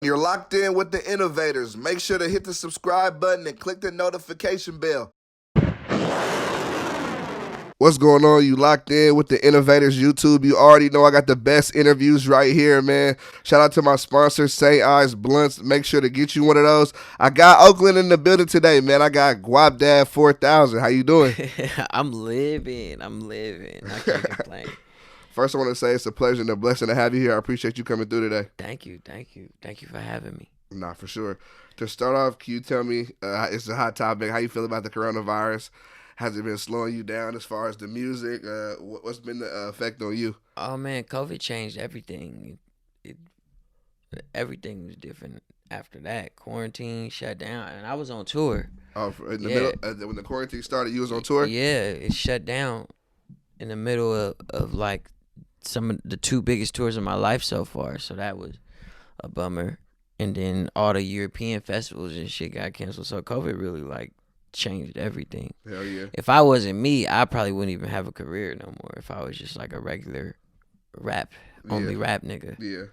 You're locked in with the Innovators. Make sure to hit the subscribe button and click the notification bell. What's going on? You locked in with the Innovators YouTube. You already know I got the best interviews right here, man. Shout out to my sponsor, St. Ives Blunts. Make sure to get you one of those. I got Oakland in the building today, man. I got Guapdad 4000. How you doing? I'm living. I can't complain. First, I want to say it's a pleasure and a blessing to have you here. I appreciate you coming through today. Thank you for having me. Nah, for sure. To start off, can you tell me, it's a hot topic, how you feel about the coronavirus? Has it been slowing you down as far as the music? What's been the effect on you? Oh, man, COVID changed everything. Everything was different after that. Quarantine shut down, and I was on tour. Oh, in the middle, when the quarantine started, you was on tour? Yeah, it shut down in the middle of like some of the two biggest tours of my life so far. So that was a bummer. And then all the European festivals and shit got canceled. So COVID really like changed everything. Hell yeah. If I wasn't me, I probably wouldn't even have a career no more. If I was just like a regular rap nigga. Yeah.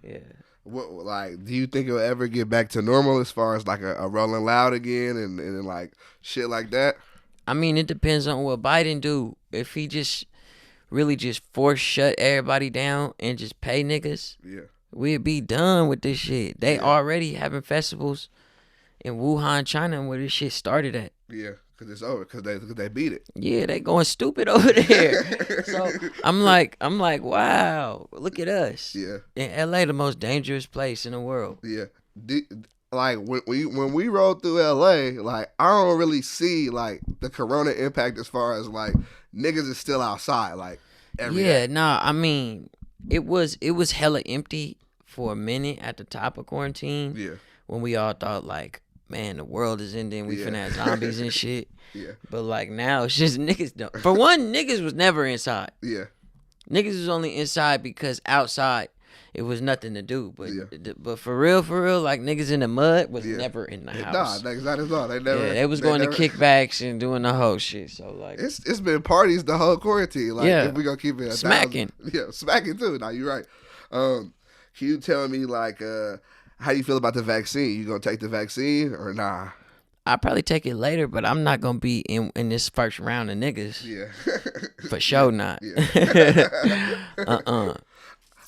Yeah. What, like, do you think it'll ever get back to normal as far as like a Rolling Loud again and like shit like that? I mean, it depends on what Biden do. If he just really just force shut everybody down and just pay niggas, we'd be done with this shit. They already having festivals in Wuhan, China, where this shit started at. Yeah, because it's over, because they beat it. Yeah, they going stupid over there. So I'm like, wow, look at us. Yeah. In LA, the most dangerous place in the world. Yeah. Like when we roll through LA, like I don't really see like the corona impact as far as like niggas is still outside like every day. Nah, I mean it was hella empty for a minute at the top of quarantine. Yeah. When we all thought like, man, the world is ending, we finna have zombies and shit. Yeah. But like now it's just niggas for one, niggas was never inside. Yeah. Niggas was only inside because outside it was nothing to do, but for real, like niggas in the mud was never in the house. Nah, not at all. They never. Yeah, they was going to kickbacks and doing the whole shit. So like, it's been parties the whole quarantine. Like, if we gonna keep it smacking. Smacking too. Nah, you're right. Can you tell me like how you feel about the vaccine? You gonna take the vaccine or nah? I'll probably take it later, but I'm not gonna be in this first round of niggas. Yeah, for sure not. Yeah.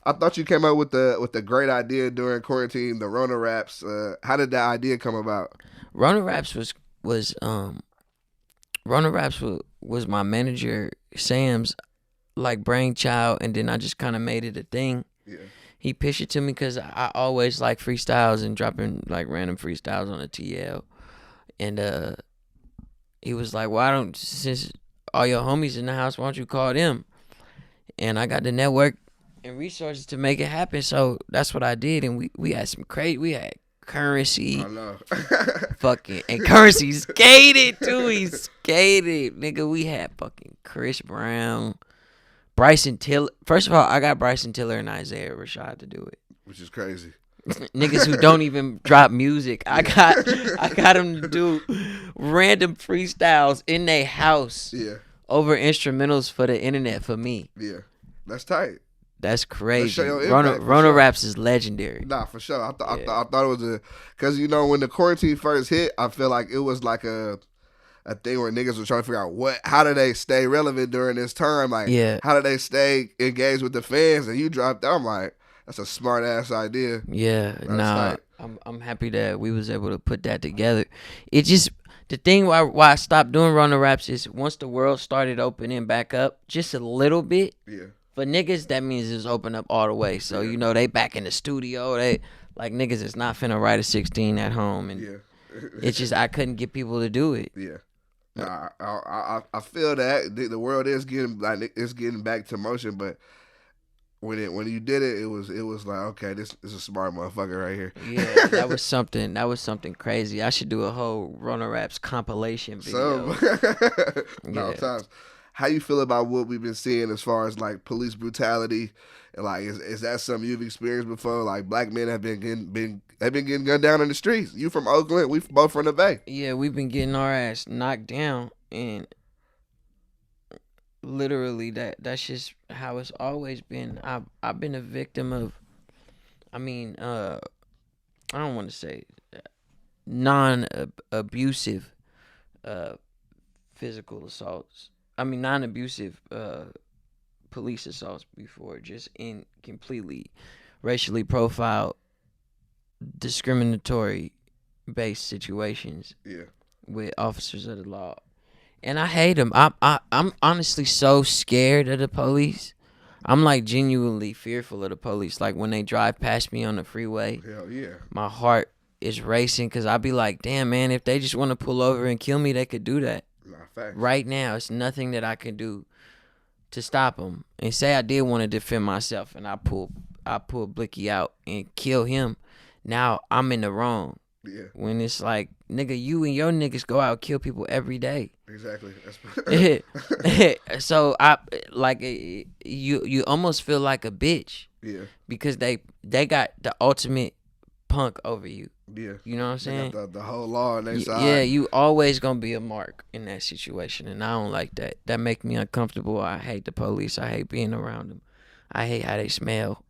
I thought you came up with the great idea during quarantine, the Rona raps. How did that idea come about? Rona raps was my manager Sam's like brainchild, and then I just kind of made it a thing. Yeah. He pitched it to me because I always like freestyles and dropping like random freestyles on the TL, and he was like, "Why don't, since all your homies in the house, why don't you call them?" And I got the network and resources to make it happen, so that's what I did. And we had some we had Currency. I know. Fucking, and Currency skated too. He skated, nigga. We had fucking Chris Brown, Bryson Tiller. First of all, I got Bryson Tiller and Isaiah Rashad to do it, which is crazy. Niggas who don't even drop music. I got them to do random freestyles in their house. Yeah. Over instrumentals for the internet for me. Yeah. That's tight. That's crazy. Impact, Rona raps is legendary. Nah, for sure. I thought it was because when the quarantine first hit, I feel like it was like a thing where niggas were trying to figure out how do they stay relevant during this time? Like, how do they stay engaged with the fans? And you dropped out. I'm like, that's a smart ass idea. Yeah, I'm happy that we was able to put that together. It just, the thing why I stopped doing Rona raps is once the world started opening back up just a little bit. Yeah. For niggas, that means it's open up all the way. So, they back in the studio. They, like, niggas is not finna write a 16 at home. And it's just, I couldn't get people to do it. Yeah. I feel that. The world is getting back to motion, but when you did it, it was like, okay, this is a smart motherfucker right here. Yeah, that was something crazy. I should do a whole Rona Raps compilation video. No times. How you feel about what we've been seeing as far as like police brutality, and like is that something you've experienced before? Like black men have been getting gunned down in the streets. You from Oakland, we both from the Bay. Yeah, we've been getting our ass knocked down, and literally that's just how it's always been. I've been a victim of, I don't want to say non-abusive physical assaults. I mean, non-abusive police assaults before, just in completely racially profiled, discriminatory based situations. Yeah. With officers of the law, and I hate them. I'm honestly so scared of the police. I'm like genuinely fearful of the police. Like when they drive past me on the freeway, hell yeah, my heart is racing because I be like, damn man, if they just want to pull over and kill me, they could do that. Right now, it's nothing that I can do to stop them. And say I did want to defend myself, and I pull Blicky out and kill him. Now I'm in the wrong. Yeah. When it's like, nigga, you and your niggas go out and kill people every day. Exactly. So I like you almost feel like a bitch. Yeah. Because they got the ultimate punk over you. Yeah. You know what I'm saying? They got the whole law on their side. Yeah, you always gonna be a mark in that situation, and I don't like that. That make me uncomfortable. I hate the police. I hate being around them. I hate how they smell.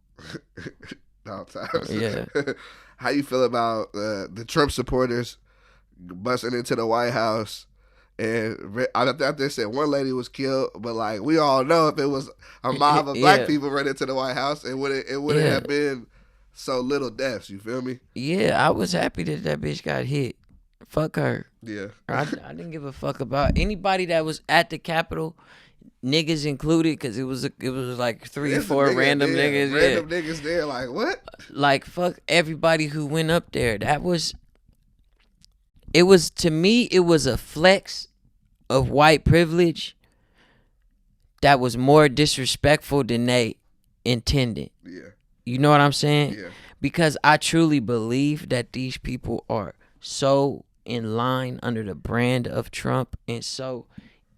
All times. Yeah. How you feel about the Trump supporters busting into the White House? And I thought they said one lady was killed, but like we all know, if it was a mob of black people running into the White House, it wouldn't have been so little deaths. You feel me? Yeah, I was happy that bitch got hit. Fuck her. Yeah. I didn't give a fuck about anybody that was at the Capitol, niggas included, because it was like 3 or 4 random niggas. Random niggas there, like what? Like fuck everybody who went up there. It was to me, it was a flex of white privilege that was more disrespectful than they intended. Yeah. You know what I'm saying? Yeah. Because I truly believe that these people are so in line under the brand of Trump and so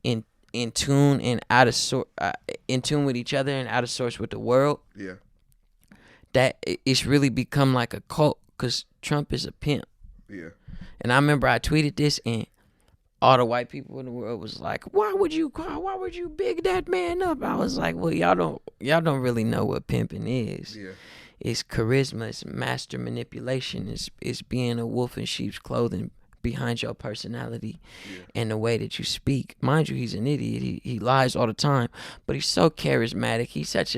in tune and out of in tune with each other and out of source with the world. Yeah. That it's really become like a cult because Trump is a pimp. Yeah. And I remember I tweeted this and all the white people in the world was like, why would you big that man up? I was like, well, y'all don't really know what pimping is. Yeah. It's charisma, it's master manipulation, it's being a wolf in sheep's clothing behind your personality and the way that you speak. Mind you, he's an idiot. He lies all the time, but he's so charismatic. He's such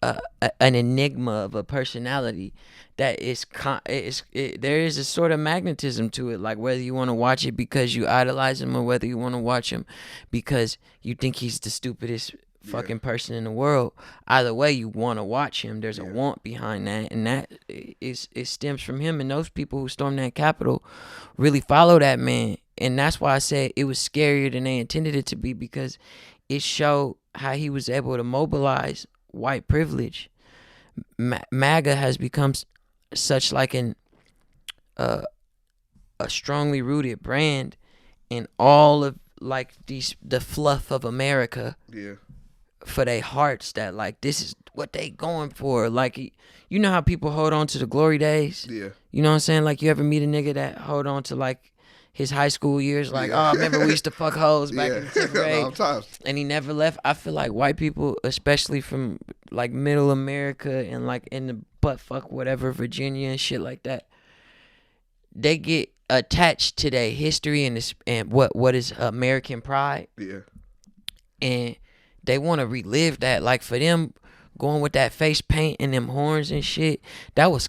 an enigma of a personality that there is a sort of magnetism to it, like whether you want to watch it because you idolize him or whether you want to watch him because you think he's the stupidest fucking person in the world. Either way, you want to watch him. There's a want behind that, and that it stems from him. And those people who stormed that Capitol really follow that man, and that's why I said it was scarier than they intended it to be, because it showed how he was able to mobilize white privilege. MAGA has become such like a strongly rooted brand in all of like the fluff of America. Yeah. For their hearts, that like this is what they going for. Like, you know how people hold on to the glory days? Yeah. You know what I'm saying? Like, you ever meet a nigga that hold on to like his high school years? Like, oh, I remember we used to fuck hoes back in the 10th grade. And he never left. I feel like white people, especially from like middle America and like in the butt fuck whatever, Virginia and shit like that, they get attached to their history and what is American pride. Yeah. And they want to relive that. Like, for them, going with that face paint and them horns and shit, that was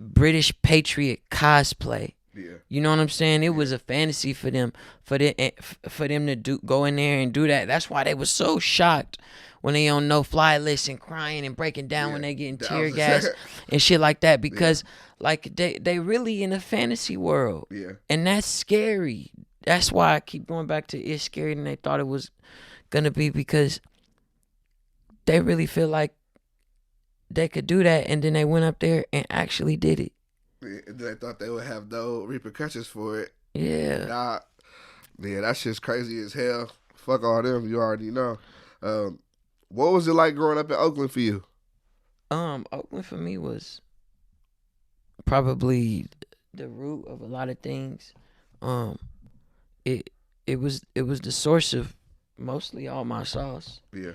British patriot cosplay. Yeah. You know what I'm saying? It was a fantasy for them, for them to go in there and do that. That's why they was so shocked when they on no-fly list and crying and breaking down when they getting tear gas and shit like that, because like they really in a fantasy world. Yeah. And that's scary. That's why I keep going back to it's scary than they thought it was gonna be, because they really feel like they could do that, and then they went up there and actually did it. They thought they would have no repercussions for it. Yeah. Yeah, that shit's crazy as hell. Fuck all them, you already know. What was it like growing up in Oakland for you? Oakland for me was probably the root of a lot of things. It was the source of mostly all my sauce. Yeah.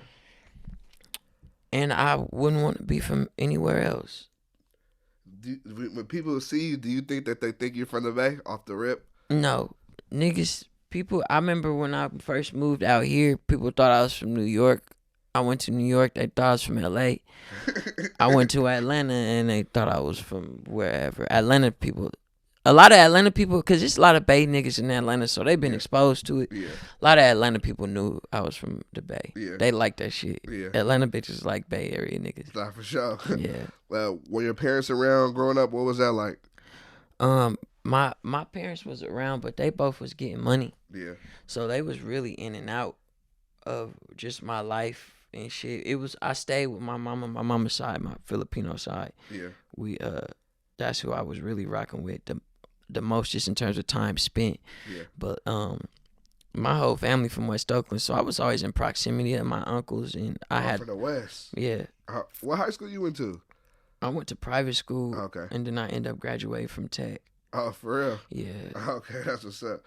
And I wouldn't want to be from anywhere else. when people see you, do you think that they think you're from the Bay off the rip? No, niggas. People. I remember when I first moved out here, people thought I was from New York. I went to New York. They thought I was from L.A. I went to Atlanta, and they thought I was from wherever. Atlanta people. A lot of Atlanta people, because there's a lot of Bay niggas in Atlanta, so they've been exposed to it. Yeah. A lot of Atlanta people knew I was from the Bay. Yeah. They like that shit. Yeah. Atlanta bitches like Bay Area niggas. Nah, for sure. Yeah. Well, were your parents around growing up? What was that like? My parents was around, but they both was getting money. Yeah. So they was really in and out of just my life and shit. I stayed with my mama's side, my Filipino side. Yeah. That's who I was really rocking with the most, just in terms of time spent. Yeah. But my whole family from West Oakland, so I was always in proximity of my uncles, and I had from the West. Yeah. What high school you went to? I went to private school. Okay. And then I ended up graduating from Tech. Oh, for real? Yeah. Okay, that's what's up.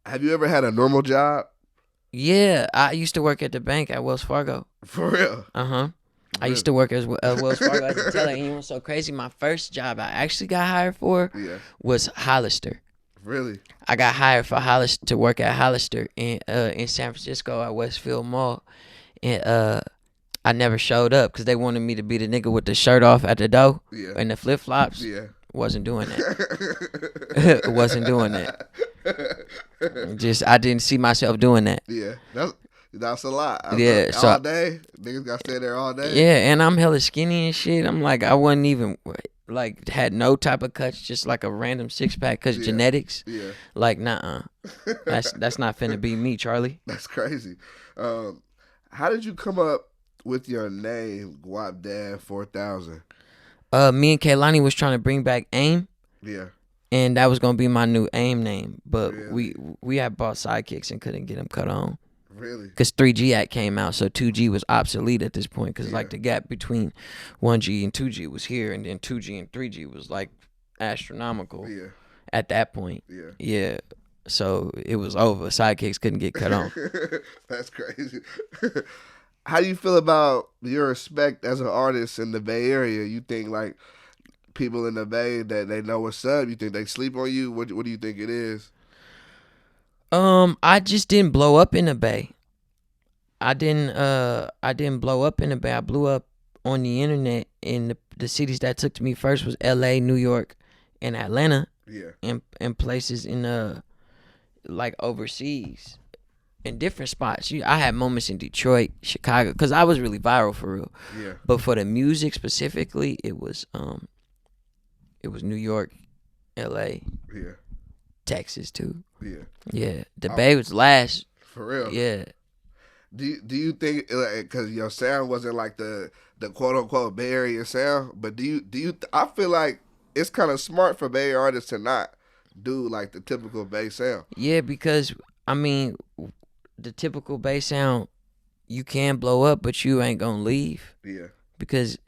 Have you ever had a normal job? Yeah, I used to work at the bank at Wells Fargo. For real? Uh-huh. I used to work as Wells Fargo as a teller, and you know what's so crazy? My first job I actually got hired for was Hollister. Really? I got hired for Hollister to work at Hollister in San Francisco at Westfield Mall, and I never showed up because they wanted me to be the nigga with the shirt off at the door and the flip flops. Yeah. Wasn't doing that. Wasn't doing that. I didn't see myself doing that. Yeah, that's a lot. All day, niggas got to stay there all day. Yeah, and I'm hella skinny and shit. I'm like, I wasn't even like had no type of cuts, just like a random 6-pack because genetics. Yeah. Like, nah, that's not finna be me, Charlie. That's crazy. How did you come up with your name, Guapdad 4000? Me and Kaylani was trying to bring back AIM. Yeah. And that was gonna be my new AIM name, but we had bought sidekicks and couldn't get them cut on. Really? Because 3G Act came out, so 2G was obsolete at this point. Because like the gap between 1G and 2G was here, and then 2G and 3G was like astronomical. Yeah. At that point. Yeah. Yeah. So it was over. Sidekicks couldn't get cut on. That's crazy. How do you feel about your respect as an artist in the Bay Area? You think like people in the Bay that they know what's up? You think they sleep on you? What do you think it is? I just didn't blow up in the Bay. I didn't blow up in the Bay. I blew up on the internet, and the cities that took to me first was LA, New York, and Atlanta. Yeah. And places in like overseas. In different spots. I had moments in Detroit, Chicago, because I was really viral for real. Yeah. But for the music specifically, it was New York, LA, Texas too. Yeah. The Bay was last. For real. Yeah. Do you think, because your sound wasn't like the quote unquote Bay Area sound, but do you I feel like it's kind of smart for Bay artists to not do like the typical Bay sound. Yeah, because I mean, the typical Bay sound, you can blow up, but you ain't gonna leave. Yeah. Because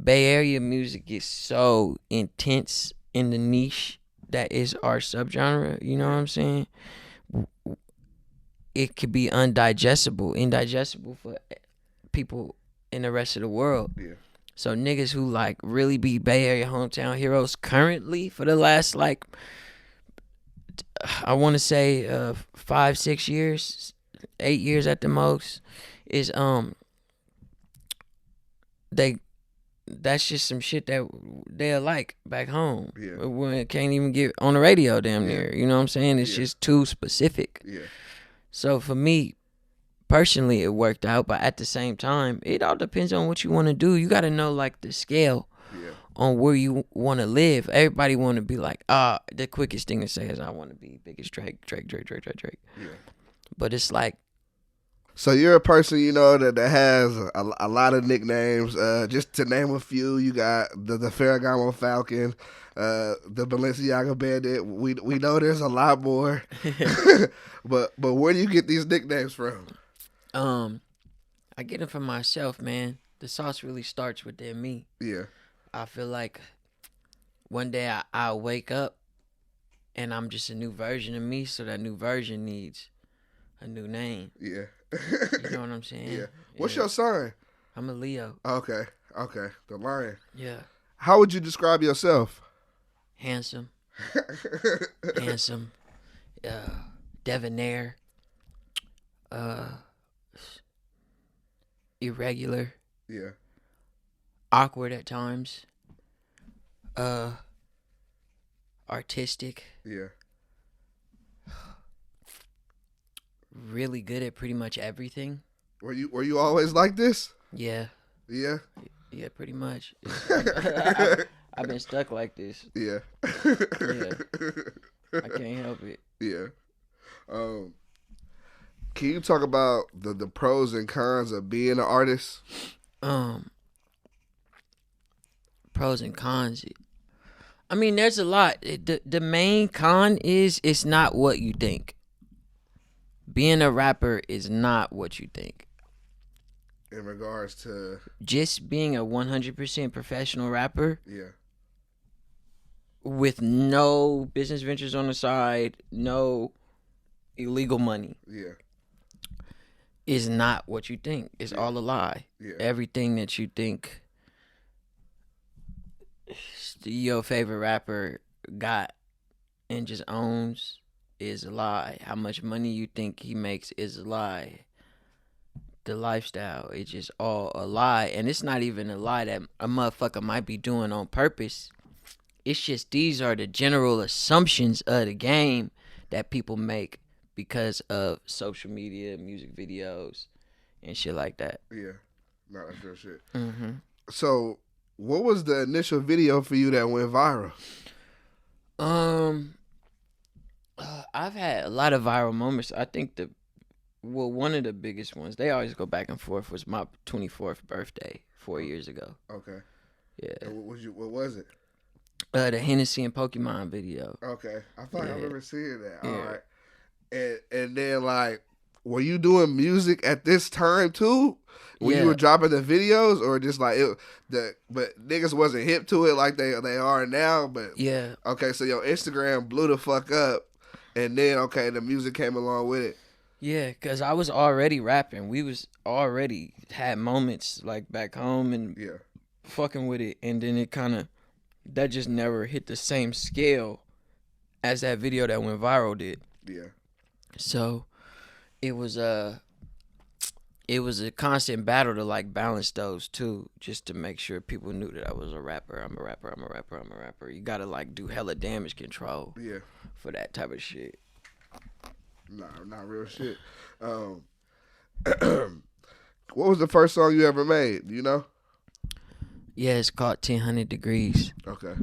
Bay Area music is so intense in the niche that is our subgenre. You know what I'm saying? It could be indigestible for people in the rest of the world. Yeah. So niggas who like really be Bay Area hometown heroes currently for the last like, I want to say 5-6 years, 8 years at the most, is that's just some shit that they'll like back home. Yeah. When it can't even get on the radio damn near. You know what I'm saying? It's just too specific. Yeah. So for me, personally, it worked out, but at the same time, it all depends on what you want to do. You got to know like the scale on where you want to live. Everybody want to be like, the quickest thing to say is I want to be biggest Drake. Yeah. But it's like, so you're a person, you know, that has a lot of nicknames. Just to name a few, you got the Ferragamo Falcon, the Balenciaga Bandit. We know there's a lot more. but where do you get these nicknames from? I get them from myself, man. The sauce really starts within me. Yeah. I feel like one day I'll wake up and I'm just a new version of me, so that new version needs a new name. Yeah. You know what I'm saying? Yeah. What's your sign? I'm a Leo. Okay. Okay, the lion. Yeah. How would you describe yourself? Handsome. Handsome. Debonair. Irregular. Yeah. Awkward at times. Artistic. Yeah. Really good at pretty much everything. Were you always like this? Yeah. Yeah. Yeah, pretty much. I've been stuck like this. Yeah. Yeah. I can't help it. Yeah. Can you talk about the pros and cons of being an artist? Pros and cons. I mean, there's a lot. The main con is it's not what you think. Being a rapper is not what you think. In regards to just being a 100% professional rapper. Yeah. With no business ventures on the side, no illegal money. Yeah. Is not what you think. It's all a lie. Yeah. Everything that you think your favorite rapper got and just owns is a lie. How much money you think he makes is a lie. The lifestyle, it's just all a lie. And it's not even a lie that a motherfucker might be doing on purpose. It's just these are the general assumptions of the game that people make because of social media, music videos, and shit like that. Yeah. No, that's real shit. Mm-hmm. So, what was the initial video for you that went viral? I've had a lot of viral moments. I think one of the biggest ones, they always go back and forth, was my 24th birthday 4 years ago. Okay. Yeah. And what was it? The Hennessy and Pokemon video. Okay. I thought I remember seeing that. Yeah. All right. And then, like, were you doing music at this time too? When you were dropping the videos, or just like but niggas wasn't hip to it like they are now? But yeah. Okay, so your Instagram blew the fuck up, and then the music came along with it. Yeah, cause I was already rapping. We was already had moments like back home and fucking with it, and then it that just never hit the same scale as that video that went viral did. Yeah. So it was a constant battle to like balance those two, just to make sure people knew that I was a rapper. I'm a rapper. You gotta like do hella damage control. Yeah. For that type of shit. Nah, not real shit. What was the first song you ever made? Do you know? Yeah, it's called 1000 Degrees. Okay.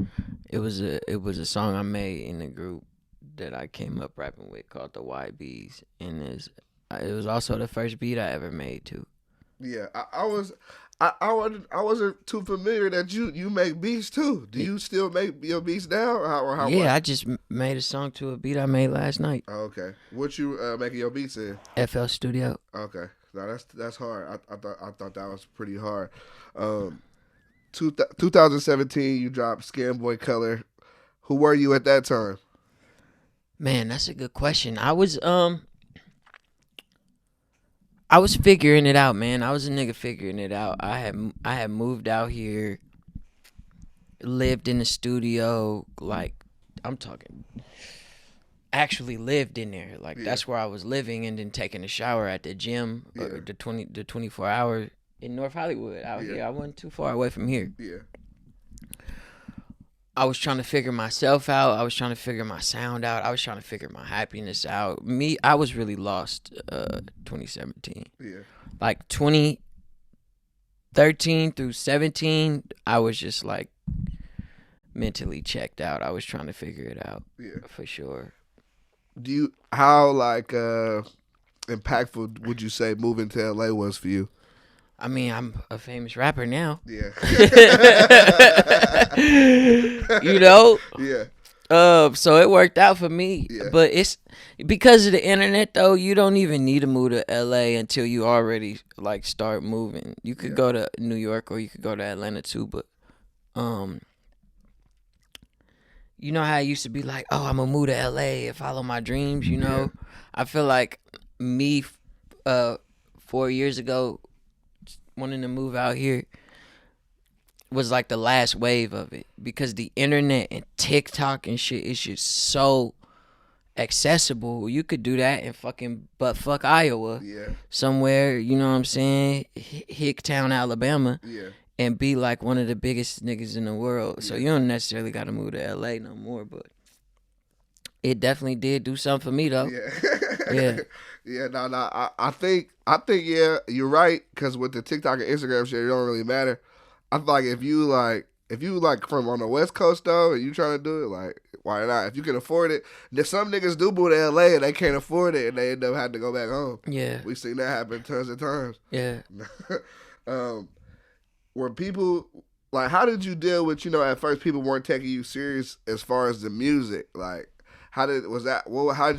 It was a song I made in a group that I came up rapping with called the YBs, and it was also the first beat I ever made too. Yeah, I wasn't too familiar that you make beats too. Do you still make your beats now, or how? Yeah, I just made a song to a beat I made last night. Oh, okay, what you making your beats in? FL Studio. Okay, no, that's hard. I thought that was pretty hard. 2017, you dropped Scam Boy Color. Who were you at that time? Man, that's a good question. I was figuring it out, man. I was a nigga figuring it out. I had moved out here, lived in the studio, like I'm talking, actually lived in there. Like that's where I was living, and then taking a shower at the gym, or the 24 hour in North Hollywood out here. I wasn't too far away from here. Yeah. I was trying to figure myself out. I was trying to figure my sound out. I was trying to figure my happiness out. I was really lost 2017. Yeah. Like 2013 through 17, I was just like mentally checked out. I was trying to figure it out. Yeah. For sure. How impactful would you say moving to LA was for you? I mean, I'm a famous rapper now. Yeah. You know? Yeah. So it worked out for me. Yeah. But it's because of the internet though, you don't even need to move to LA until you already like start moving. You could go to New York, or you could go to Atlanta too, but you know how I used to be like, oh, I'm gonna move to LA and follow my dreams, you know? Yeah. I feel like me 4 years ago wanting to move out here, was like the last wave of it, because the internet and TikTok and shit is just so accessible. You could do that in fucking buttfuck Iowa, somewhere, you know what I'm saying, Hicktown, Alabama, and be like one of the biggest niggas in the world. So you don't necessarily got to move to LA no more, but it definitely did do something for me though. I think yeah, you're right, because with the TikTok and Instagram shit, it don't really matter. I feel like if you like from on the West Coast though, and you trying to do it, like, why not? If you can afford it, then some niggas do move to LA and they can't afford it and they end up having to go back home. Yeah, we've seen that happen tons of times. Yeah. Were people like, how did you deal with, at first people weren't taking you serious as far as the music, like? How did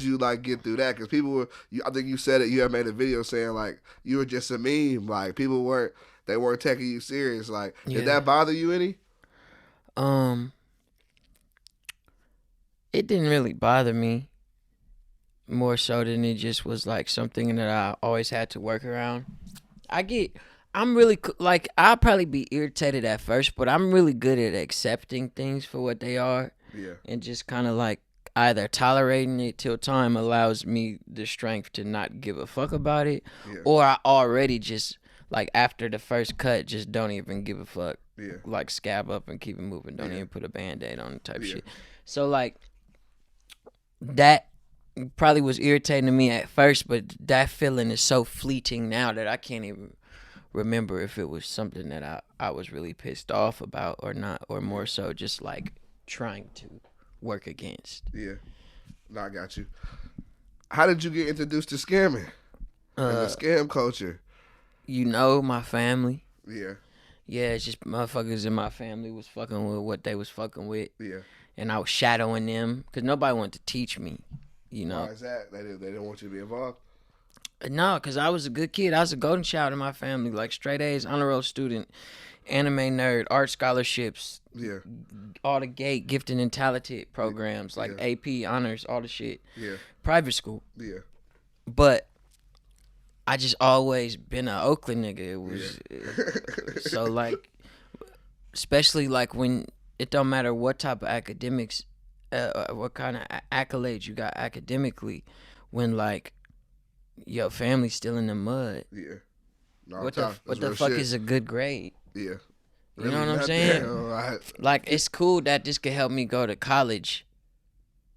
you like get through that? Because people were, I think you said it. You had made a video saying like you were just a meme. Like people weren't taking you serious. Like, did that bother you any? It didn't really bother me. More so than it just was like something that I always had to work around. I'm really like, I'll probably be irritated at first, but I'm really good at accepting things for what they are. Yeah. And just kind of like either tolerating it till time allows me the strength to not give a fuck about it, or I already just like after the first cut just don't even give a fuck. Like scab up and keep it moving. Don't even put a band-aid on type shit. So like that probably was irritating to me at first, but that feeling is so fleeting now that I can't even remember if it was something that I was really pissed off about or not, or more so just like trying to work against. Yeah. No, I got you. How did you get introduced to scamming and the scam culture? My family. Yeah. Yeah, it's just motherfuckers in my family was fucking with what they was fucking with. Yeah. And I was shadowing them because nobody wanted to teach me, Why is that? They didn't want you to be involved? No, because I was a good kid. I was a golden child in my family, like straight A's, honor roll student, anime nerd, art scholarships, all the GATE, gifted and talented programs, like AP, honors, all the shit. Yeah. Private school. Yeah. But I just always been an Oakland nigga. It was so like, especially like when it don't matter what type of academics, what kind of accolades you got academically, when like your family's still in the mud. Yeah. No, what the fuck is a good grade? Yeah. You know what I'm saying? Like, it's cool that this could help me go to college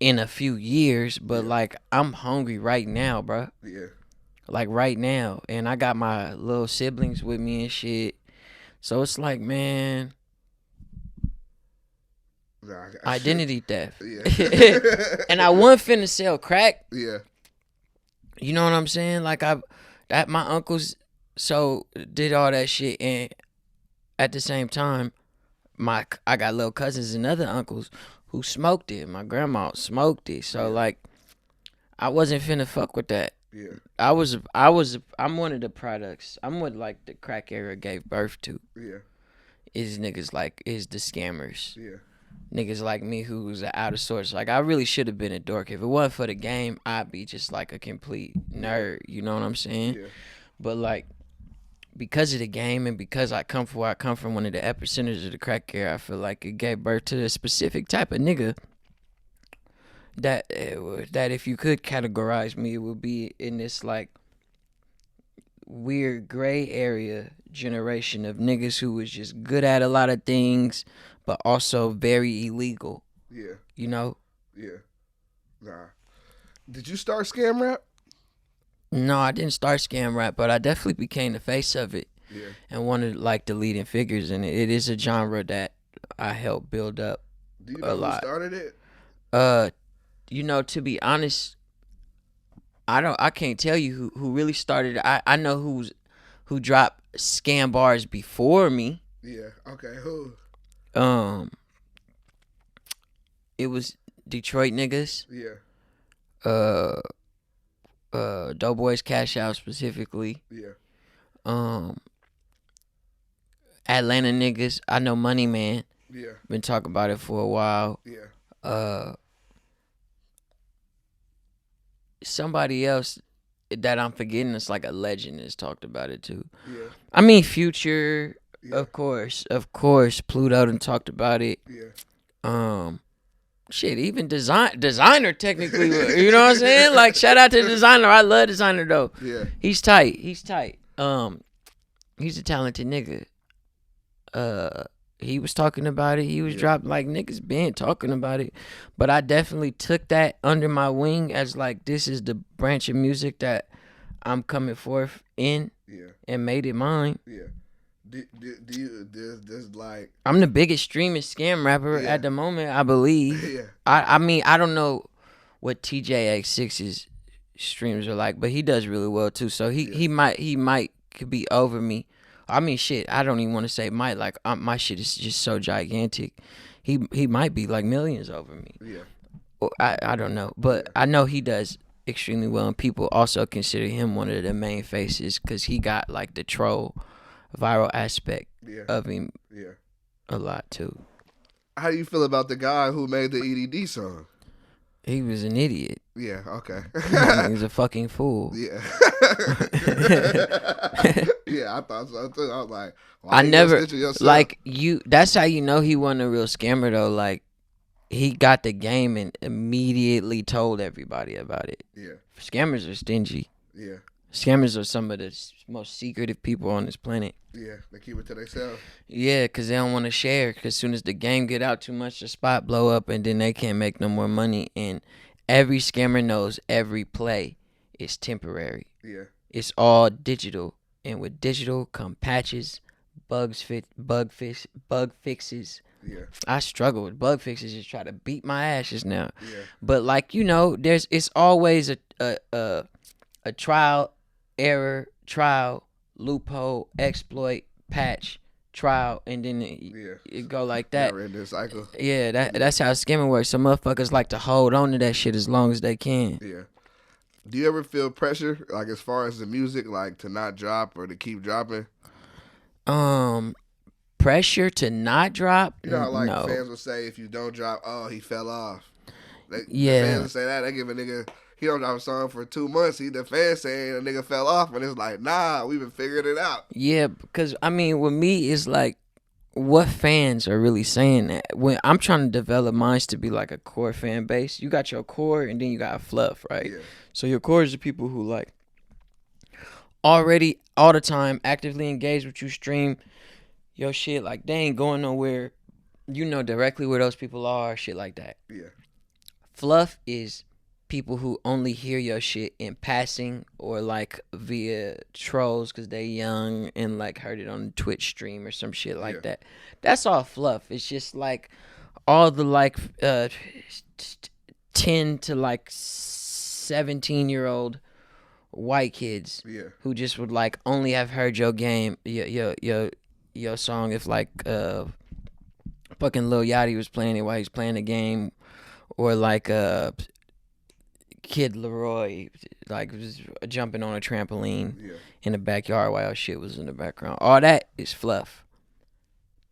in a few years, but like I'm hungry right now, bro. Yeah. Like right now, and I got my little siblings with me and shit. So it's like, man, identity theft. Yeah. And I wasn't finna sell crack. Yeah. You know what I'm saying? Like my uncles did all that shit, and at the same time, I got little cousins and other uncles who smoked it. My grandma smoked it. So like, I wasn't finna fuck with that. Yeah. I'm one of the products. I'm what like the crack era gave birth to. Yeah. Is the scammers. Yeah. Niggas like me who's out of sorts. Like, I really should have been a dork. If it wasn't for the game, I'd be just like a complete nerd. You know what I'm saying? Yeah. But like, because of the game and because I come from where I come from, one of the epicenters of the crack era, I feel like it gave birth to a specific type of nigga that if you could categorize me, it would be in this like weird gray area generation of niggas who was just good at a lot of things, but also very illegal. Yeah. You know? Yeah. Nah. Did you start scam rap? No, I didn't start scam rap, but I definitely became the face of it. Yeah. And one of like the leading figures in it. It is a genre that I helped build up. Do you know who started it? To be honest, I can't tell you who really started it. I know who dropped scam bars before me. Yeah. Okay. Who? It was Detroit niggas. Yeah. Doughboys Cash Out specifically. Yeah. Atlanta niggas. I know Money Man. Yeah. Been talking about it for a while. Yeah. Somebody else that I'm forgetting, it's like a legend, has talked about it too. Yeah. I mean, Future. Yeah. Of course. Pluto done talked about it. Yeah. Shit, even designer technically, you know what I'm saying? Like, shout out to the designer. I love designer though. Yeah. He's tight. He's a talented nigga. He was talking about it. He was dropping, like, niggas been talking about it. But I definitely took that under my wing as, like, this is the branch of music that I'm coming forth in. Yeah. And made it mine. Yeah. Do you, there's like... I'm the biggest streaming scam rapper at the moment, I believe. Yeah. I mean, I don't know what TJX6's streams are like, but he does really well, too. So he might could be over me. I mean, shit, I don't even want to say might. Like, my shit is just so gigantic. He might be, like, millions over me. Yeah. I don't know. But I know he does extremely well, and people also consider him one of the main faces because he got, like, the troll viral aspect of him a lot, too. How do you feel about the guy who made the EDD song? He was an idiot. Yeah, okay. He's a fucking fool. Yeah. Yeah, I thought so too. I was like, I never, like, that's how you know he wasn't a real scammer, though. Like, he got the game and immediately told everybody about it. Yeah. Scammers are stingy. Yeah. Scammers are some of the most secretive people on this planet. Yeah, they keep it to themselves. Yeah, because they don't want to share. Because as soon as the game get out too much, the spot blow up, and then they can't make no more money. And every scammer knows every play is temporary. Yeah. It's all digital. And with digital come patches, bug fixes. Yeah. I struggle with bug fixes. Just try to beat my ashes now. Yeah. But, like, you know, it's always a trial, error, trial, loophole, exploit, patch, trial, and then it go like that. Never-ending cycle. Yeah, that's how scamming works. Some motherfuckers like to hold on to that shit as long as they can. Yeah. Do you ever feel pressure, like, as far as the music, like, to not drop or to keep dropping? Pressure to not drop? You know how, like, no. fans will say if you don't drop, oh, he fell off. Fans will say that. They give a nigga, he don't drop a song for 2 months. The fans saying a nigga fell off, and it's like, nah, we been figuring it out. Yeah, because, I mean, with me, it's like, what fans are really saying that? When I'm trying to develop minds to be like a core fan base, you got your core and then you got fluff, right? Yeah. So your core is the people who, like, already all the time actively engaged with you, stream your shit, like, they ain't going nowhere. You know directly where those people are, shit like that. Yeah. Fluff is people who only hear your shit in passing or, like, via trolls because they young and, like, heard it on Twitch stream or some shit like that. That's all fluff. It's just, like, all the, like, 10 to, like, 17-year-old white kids who just would, like, only have heard your game, your song if, like, fucking Lil Yachty was playing it while he's playing the game, or, like, Kid Leroy, like, was jumping on a trampoline in the backyard while shit was in the background. All that is fluff.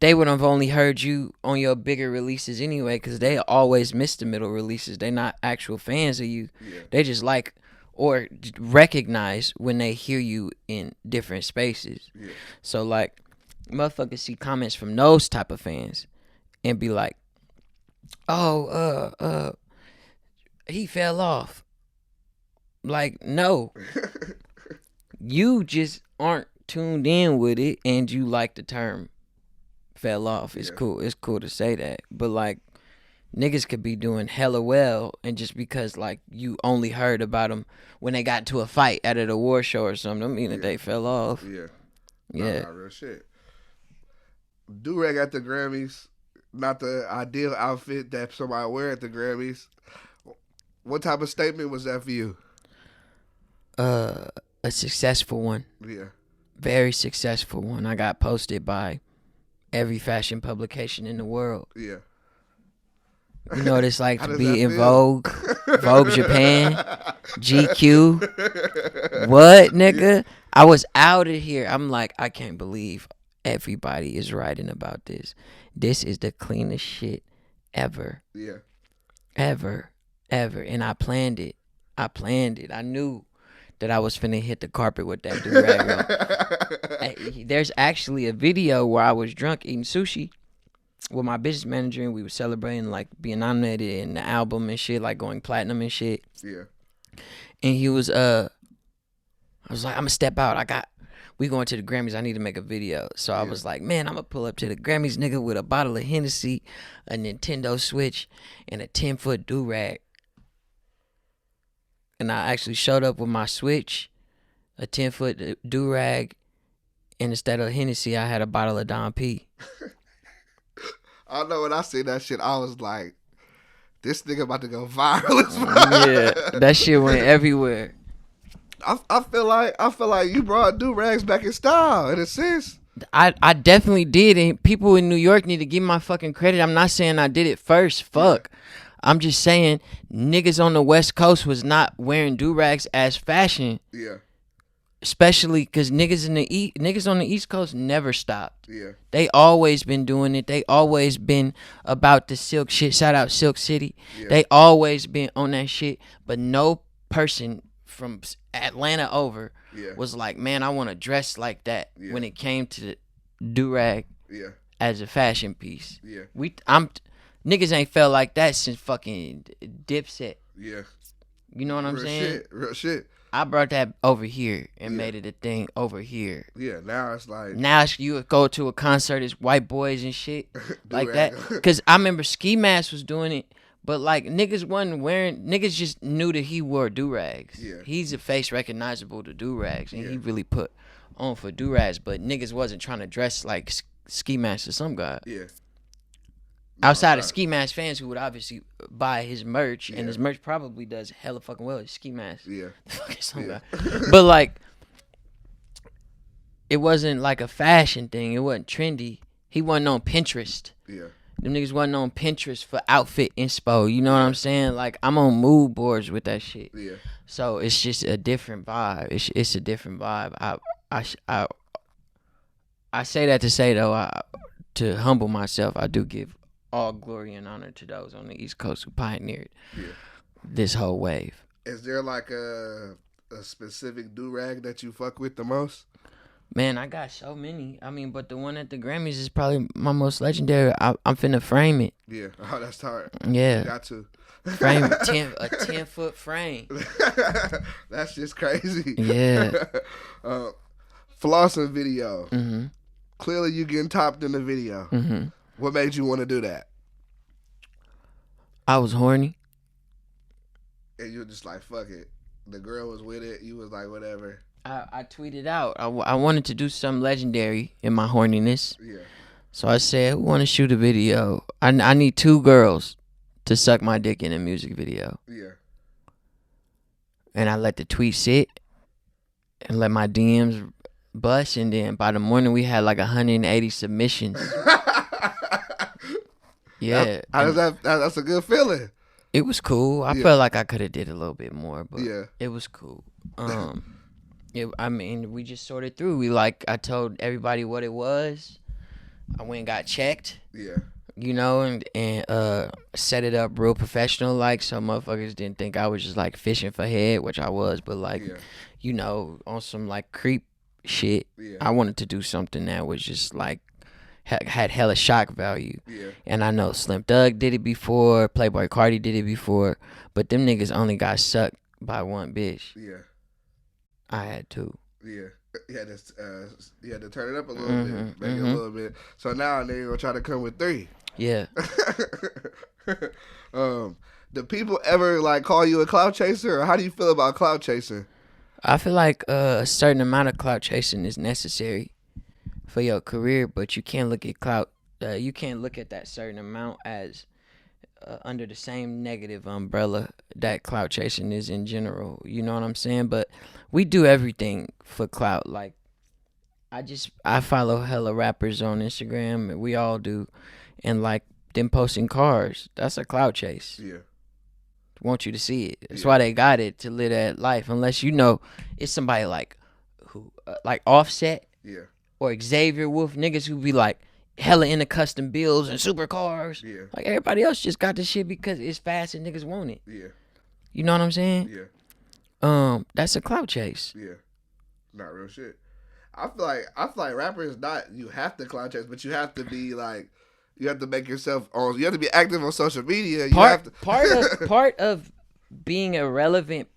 They would have only heard you on your bigger releases anyway, because they always miss the middle releases. They not actual fans of you. They just like or recognize when they hear you in different spaces. So, like, motherfuckers see comments from those type of fans and be like, oh, he fell off. Like, no. You just aren't tuned in with it, and you like the term fell off. It's cool. It's cool to say that. But, like, niggas could be doing hella well, and just because, like, you only heard about them when they got to a fight at an award show or something, don't mean that they fell off. Yeah. Not real shit. Durag at the Grammys, not the ideal outfit that somebody wear at the Grammys. What type of statement was that for you? A successful one. Yeah. Very successful one. I got posted by every fashion publication in the world. Yeah. You know what it's like to be in Vogue, Vogue Japan, GQ. What, nigga? I was out of here. I'm like, I can't believe everybody is writing about this. This is the cleanest shit ever. Yeah. Ever. And I planned it. I knew that I was finna hit the carpet with that durag on. There's actually a video where I was drunk eating sushi with my business manager, and we were celebrating like being nominated in the album and shit, like going platinum and shit. Yeah. And he was I was like, I'm gonna step out. We going to the Grammys. I need to make a video. So I was like, man, I'm gonna pull up to the Grammys, nigga, with a bottle of Hennessy, a Nintendo Switch, and a 10-foot durag. And I actually showed up with my Switch, a 10-foot durag, and instead of Hennessy, I had a bottle of Don P. I know when I see that shit, I was like, this nigga about to go viral as fuck. Yeah, that shit went everywhere. I feel like you brought durags back in style in a sense. I definitely did, and people in New York need to give my fucking credit. I'm not saying I did it first. Fuck. Yeah. I'm just saying niggas on the West Coast was not wearing durags as fashion. Yeah. Especially because niggas on the East Coast never stopped. Yeah. They always been doing it. They always been about the silk shit. Shout out Silk City. Yeah. They always been on that shit. But no person from Atlanta over was like, man, I want to dress like that when it came to the durag as a fashion piece. Yeah. Niggas ain't felt like that since fucking Dipset. Yeah. You know what I'm saying? Real shit. I brought that over here and made it a thing over here. Yeah, now it's like... Now you would go to a concert, it's white boys and shit like that. Because I remember Ski Mask was doing it, but like niggas wasn't wearing... Niggas just knew that he wore durags. Yeah. He's a face recognizable to durags, and he really put on for durags, but niggas wasn't trying to dress like Ski Mask or some guy. Yeah. Outside of Ski Mask fans who would obviously buy his merch, and his merch probably does hella fucking well. Ski Mask, some guy. But like, it wasn't like a fashion thing. It wasn't trendy. He wasn't on Pinterest. Yeah, them niggas wasn't on Pinterest for outfit inspo. You know what I'm saying? Like, I'm on mood boards with that shit. Yeah. So it's just a different vibe. It's a different vibe. I say that to say though, to humble myself, I do give all glory and honor to those on the East Coast who pioneered this whole wave. Is there like a specific durag that you fuck with the most? Man, I got so many. I mean, but the one at the Grammys is probably my most legendary. I'm finna frame it. Yeah. Oh, that's hard. Yeah. You got to. Frame it. A 10-foot frame. That's just crazy. Yeah. Flossing video. Mm-hmm. Clearly you getting topped in the video. Mm-hmm. What made you want to do that? I was horny. And you were just like, fuck it. The girl was with it. You was like, whatever. I tweeted out. I wanted to do something legendary in my horniness. Yeah. So I said, who want to shoot a video? I need 2 girls to suck my dick in a music video. Yeah. And I let the tweet sit and let my DMs bust. And then by the morning, we had like 180 submissions. Yeah. That's a good feeling. It was cool. I felt like I could have did a little bit more, but it was cool. I mean, we just sorted through. I told everybody what it was. I went and got checked. Yeah. You know, and set it up real professional, like, so motherfuckers didn't think I was just like fishing for head, which I was, but like, you know, on some like creep shit. Yeah. I wanted to do something that was just like had hella shock value. Yeah. And I know Slim Thug did it before, Playboy Cardi did it before, but them niggas only got sucked by one bitch. Yeah. I had 2. Yeah. You had to turn it up a little bit, make it a little bit. So now they're gonna try to come with 3. Yeah. Do people ever like call you a clout chaser, or how do you feel about clout chasing? I feel like a certain amount of clout chasing is necessary for your career, but you can't look at clout. You can't look at that certain amount as under the same negative umbrella that clout chasing is in general. You know what I'm saying? But we do everything for clout. Like, I follow hella rappers on Instagram, and we all do, and like them posting cars, that's a clout chase. Yeah. Want you to see it. That's why they got it, to live that life. Unless you know it's somebody like who like Offset. Yeah. Or Xavier Wolf, niggas who be like hella into custom builds and supercars. Yeah. Like, everybody else just got this shit because it's fast and niggas want it. Yeah. You know what I'm saying? That's a clout chase. Yeah, not real shit. I feel like rappers not you have to clout chase, but you have to be like you have to make yourself on. You have to be active on social media. You have to part of being a relevant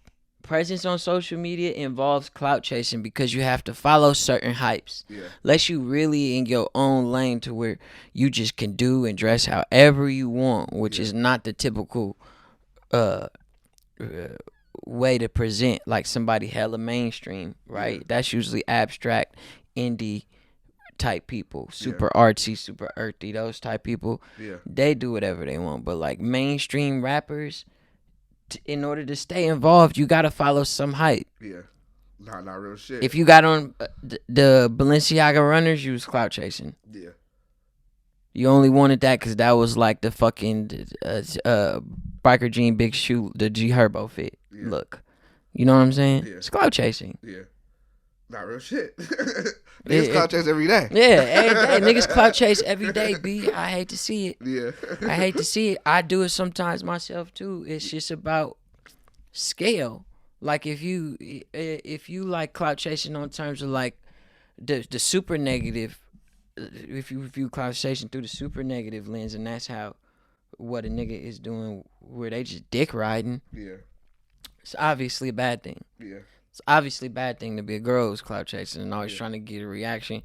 presence on social media involves clout chasing because you have to follow certain hypes. Yeah. Unless you really in your own lane to where you just can do and dress however you want, which is not the typical way to present like somebody hella mainstream, right? Yeah. That's usually abstract, indie type people, super artsy, super earthy, those type people. Yeah. They do whatever they want, but like mainstream rappers, in order to stay involved, you gotta follow some hype. Yeah, not real shit. If you got on the Balenciaga runners, you was clout chasing. Yeah. You only wanted that because that was like the fucking biker jean big shoe, the G Herbo fit look. You know what I'm saying? Yeah. It's clout chasing. Yeah. Not real shit. Niggas clout chase every day. Yeah, every day. Niggas clout chase every day, B. I hate to see it. Yeah. I hate to see it. I do it sometimes myself too. It's just about scale. Like if you like clout chasing on terms of like the super negative, if you view clout chasing through the super negative lens, and that's how what a nigga is doing, where they just dick riding. Yeah. It's obviously a bad thing. Yeah. It's obviously a bad thing to be a girl who's clout chasing and always trying to get a reaction.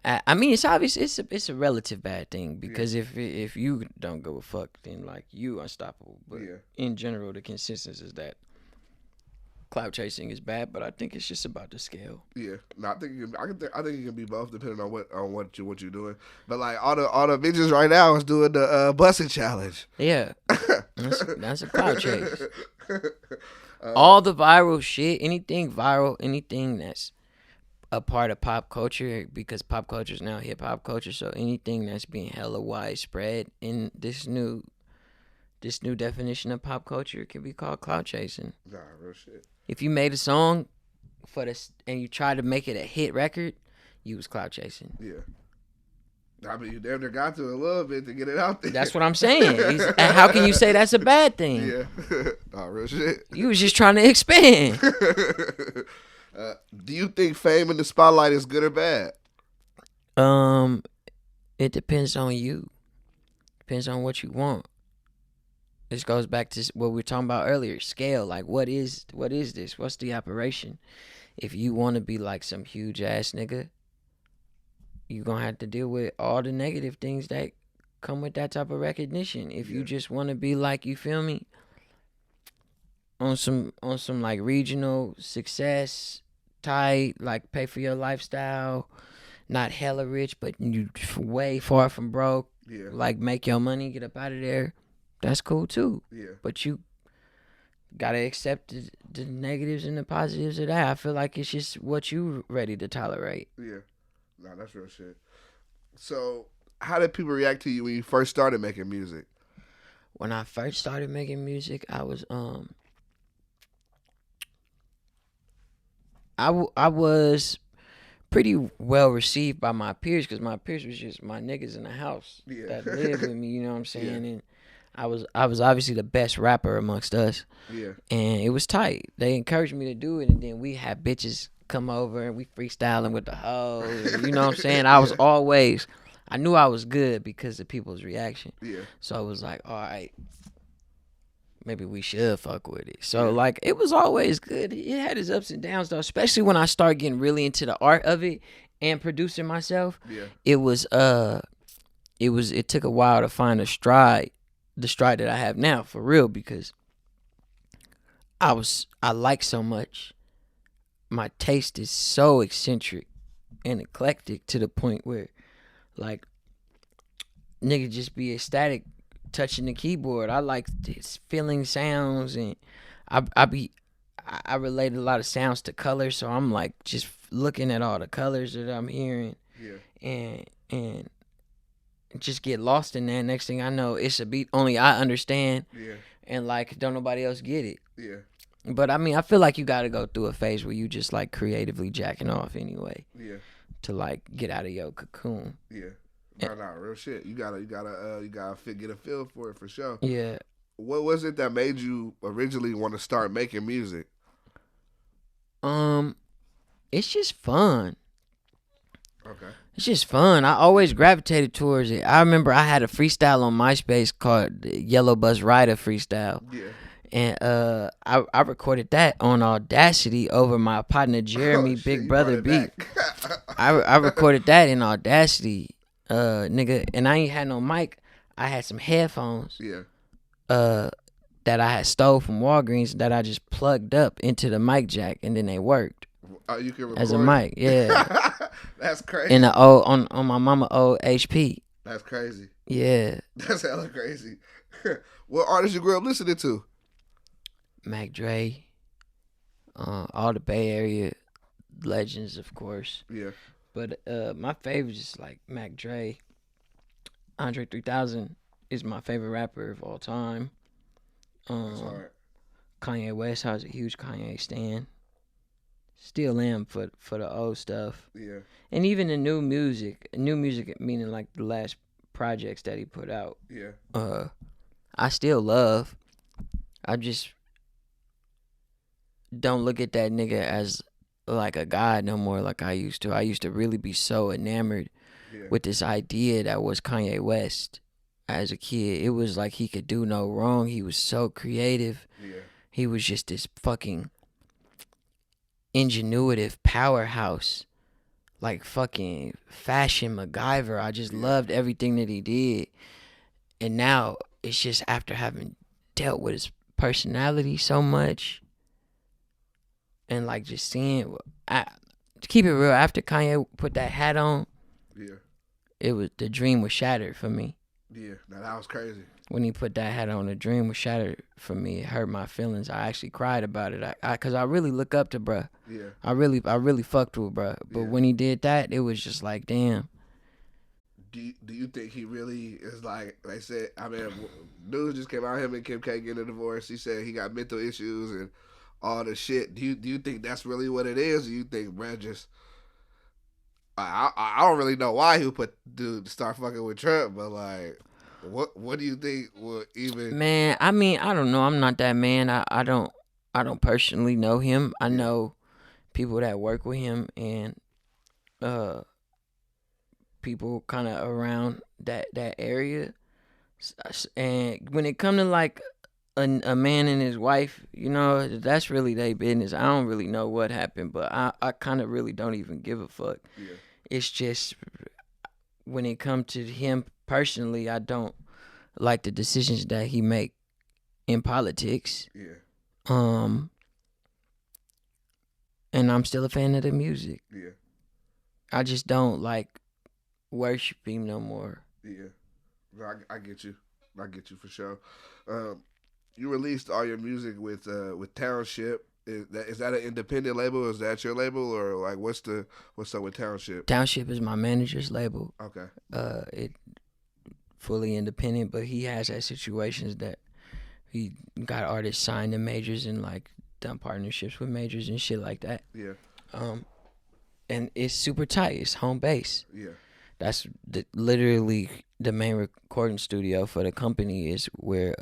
I mean, it's obvious. It's a relative bad thing because if you don't give a fuck, then like you unstoppable. But in general, the consensus is that clout chasing is bad. But I think it's just about the scale. Yeah, no, I think it can be both depending on what you're doing. But like all the bitches right now is doing the busing challenge. Yeah, that's a clout chase. All the viral shit, anything viral, anything that's a part of pop culture, because pop culture is now hip hop culture. So anything that's being hella widespread in this new definition of pop culture can be called clout chasing. Nah, real shit. If you made a song for this and you tried to make it a hit record, you was clout chasing. Yeah. I mean, you damn near got to a little bit to get it out there. That's what I'm saying. And how can you say that's a bad thing? Yeah. Nah, real shit. You was just trying to expand. Do you think fame in the spotlight is good or bad? It depends on you. Depends on what you want. This goes back to what we were talking about earlier. Scale. Like, what is this? What's the operation? If you want to be like some huge ass nigga, you're going to have to deal with all the negative things that come with that type of recognition. If you just want to be like, you feel me, on some like regional success type, like pay for your lifestyle, not hella rich, but you way far from broke, like make your money, get up out of there, that's cool too. Yeah. But you gotta accept the negatives and the positives of that. I feel like it's just what you ready to tolerate. Yeah. Nah, that's real shit. So, how did people react to you when you first started making music? When I first started making music, I was I was pretty well received by my peers, because my peers was just my niggas in the house that lived with me. You know what I'm saying? And I was obviously the best rapper amongst us. Yeah. And it was tight. They encouraged me to do it, and then we had bitches come over and we freestyling with the hoes. You know what I'm saying? I knew I was good because of people's reaction. Yeah. So I was like, all right, maybe we should fuck with it. So like, it was always good. It had its ups and downs though, especially when I started getting really into the art of it and producing myself. Yeah. It took a while to find the stride that I have now, for real, because I like so much. My taste is so eccentric and eclectic to the point where, like, nigga just be ecstatic touching the keyboard. I like feeling sounds, and I relate a lot of sounds to colors, so I'm like just looking at all the colors that I'm hearing, and just get lost in that. Next thing I know, it's a beat only I understand, and like don't nobody else get it. Yeah. But I mean, I feel like you got to go through a phase where you just like creatively jacking off anyway. Yeah. To like get out of your cocoon. Yeah. No, real shit. You gotta get a feel for it for sure. Yeah. What was it that made you originally want to start making music? It's just fun. Okay. It's just fun. I always gravitated towards it. I remember I had a freestyle on MySpace called the Yellow Bus Rider Freestyle. Yeah. And I recorded that on Audacity over my partner Jeremy Big Brother beat. I recorded that in Audacity, nigga, and I ain't had no mic. I had some headphones. Yeah. That I had stole from Walgreens that I just plugged up into the mic jack, and then they worked. Oh, you can record as a mic, yeah. That's crazy. In the old on my mama old HP. That's crazy. Yeah. That's hella crazy. What artists you grew up listening to? Mac Dre, all the Bay Area legends, of course. Yeah. But my favorite is like Mac Dre. Andre 3000 is my favorite rapper of all time. That's hard. Kanye West, I was a huge Kanye stan. Still am for the old stuff. Yeah. And even the new music meaning like the last projects that he put out. Yeah. I still love. I just don't look at that nigga as like a god no more like I used to. I used to really be so enamored with this idea that was Kanye West as a kid. It was like he could do no wrong. He was so creative. Yeah. He was just this fucking ingenuitive powerhouse. Like fucking fashion MacGyver. I just loved everything that he did. And now it's just after having dealt with his personality so much and like just seeing, to keep it real, after Kanye put that hat on, the dream was shattered for me. Yeah, now that was crazy. When he put that hat on, the dream was shattered for me. It hurt my feelings. I actually cried about it. Cause I really look up to bruh. Yeah. I really fucked with bruh. But when he did that, it was just like, damn. Do you think he really is like they said? I mean, news just came out him and Kim K getting a divorce. He said he got mental issues and all the shit. Do you think that's really what it is? Or you think bruh just? I don't really know why he would put dude to start fucking with Trump, but like, what do you think would even? Man, I mean, I don't know. I'm not that man. I don't personally know him. I know people that work with him and people kind of around that area. And when it come to like a man and his wife, you know, that's really their business. I don't really know what happened, but I kind of really don't even give a fuck. Yeah. It's just when it comes to him personally, I don't like the decisions that he make in politics. Yeah. And I'm still a fan of the music. Yeah. I just don't like worship him no more. Yeah. I get you. I get you for sure. You released all your music with Township. Is that an independent label? Is that your label, or like what's up with Township? Township is my manager's label. Okay. It fully independent, but he has had situations that he got artists signed to majors and like done partnerships with majors and shit like that. Yeah. And it's super tight. It's home base. Yeah. That's literally the main recording studio for the company is where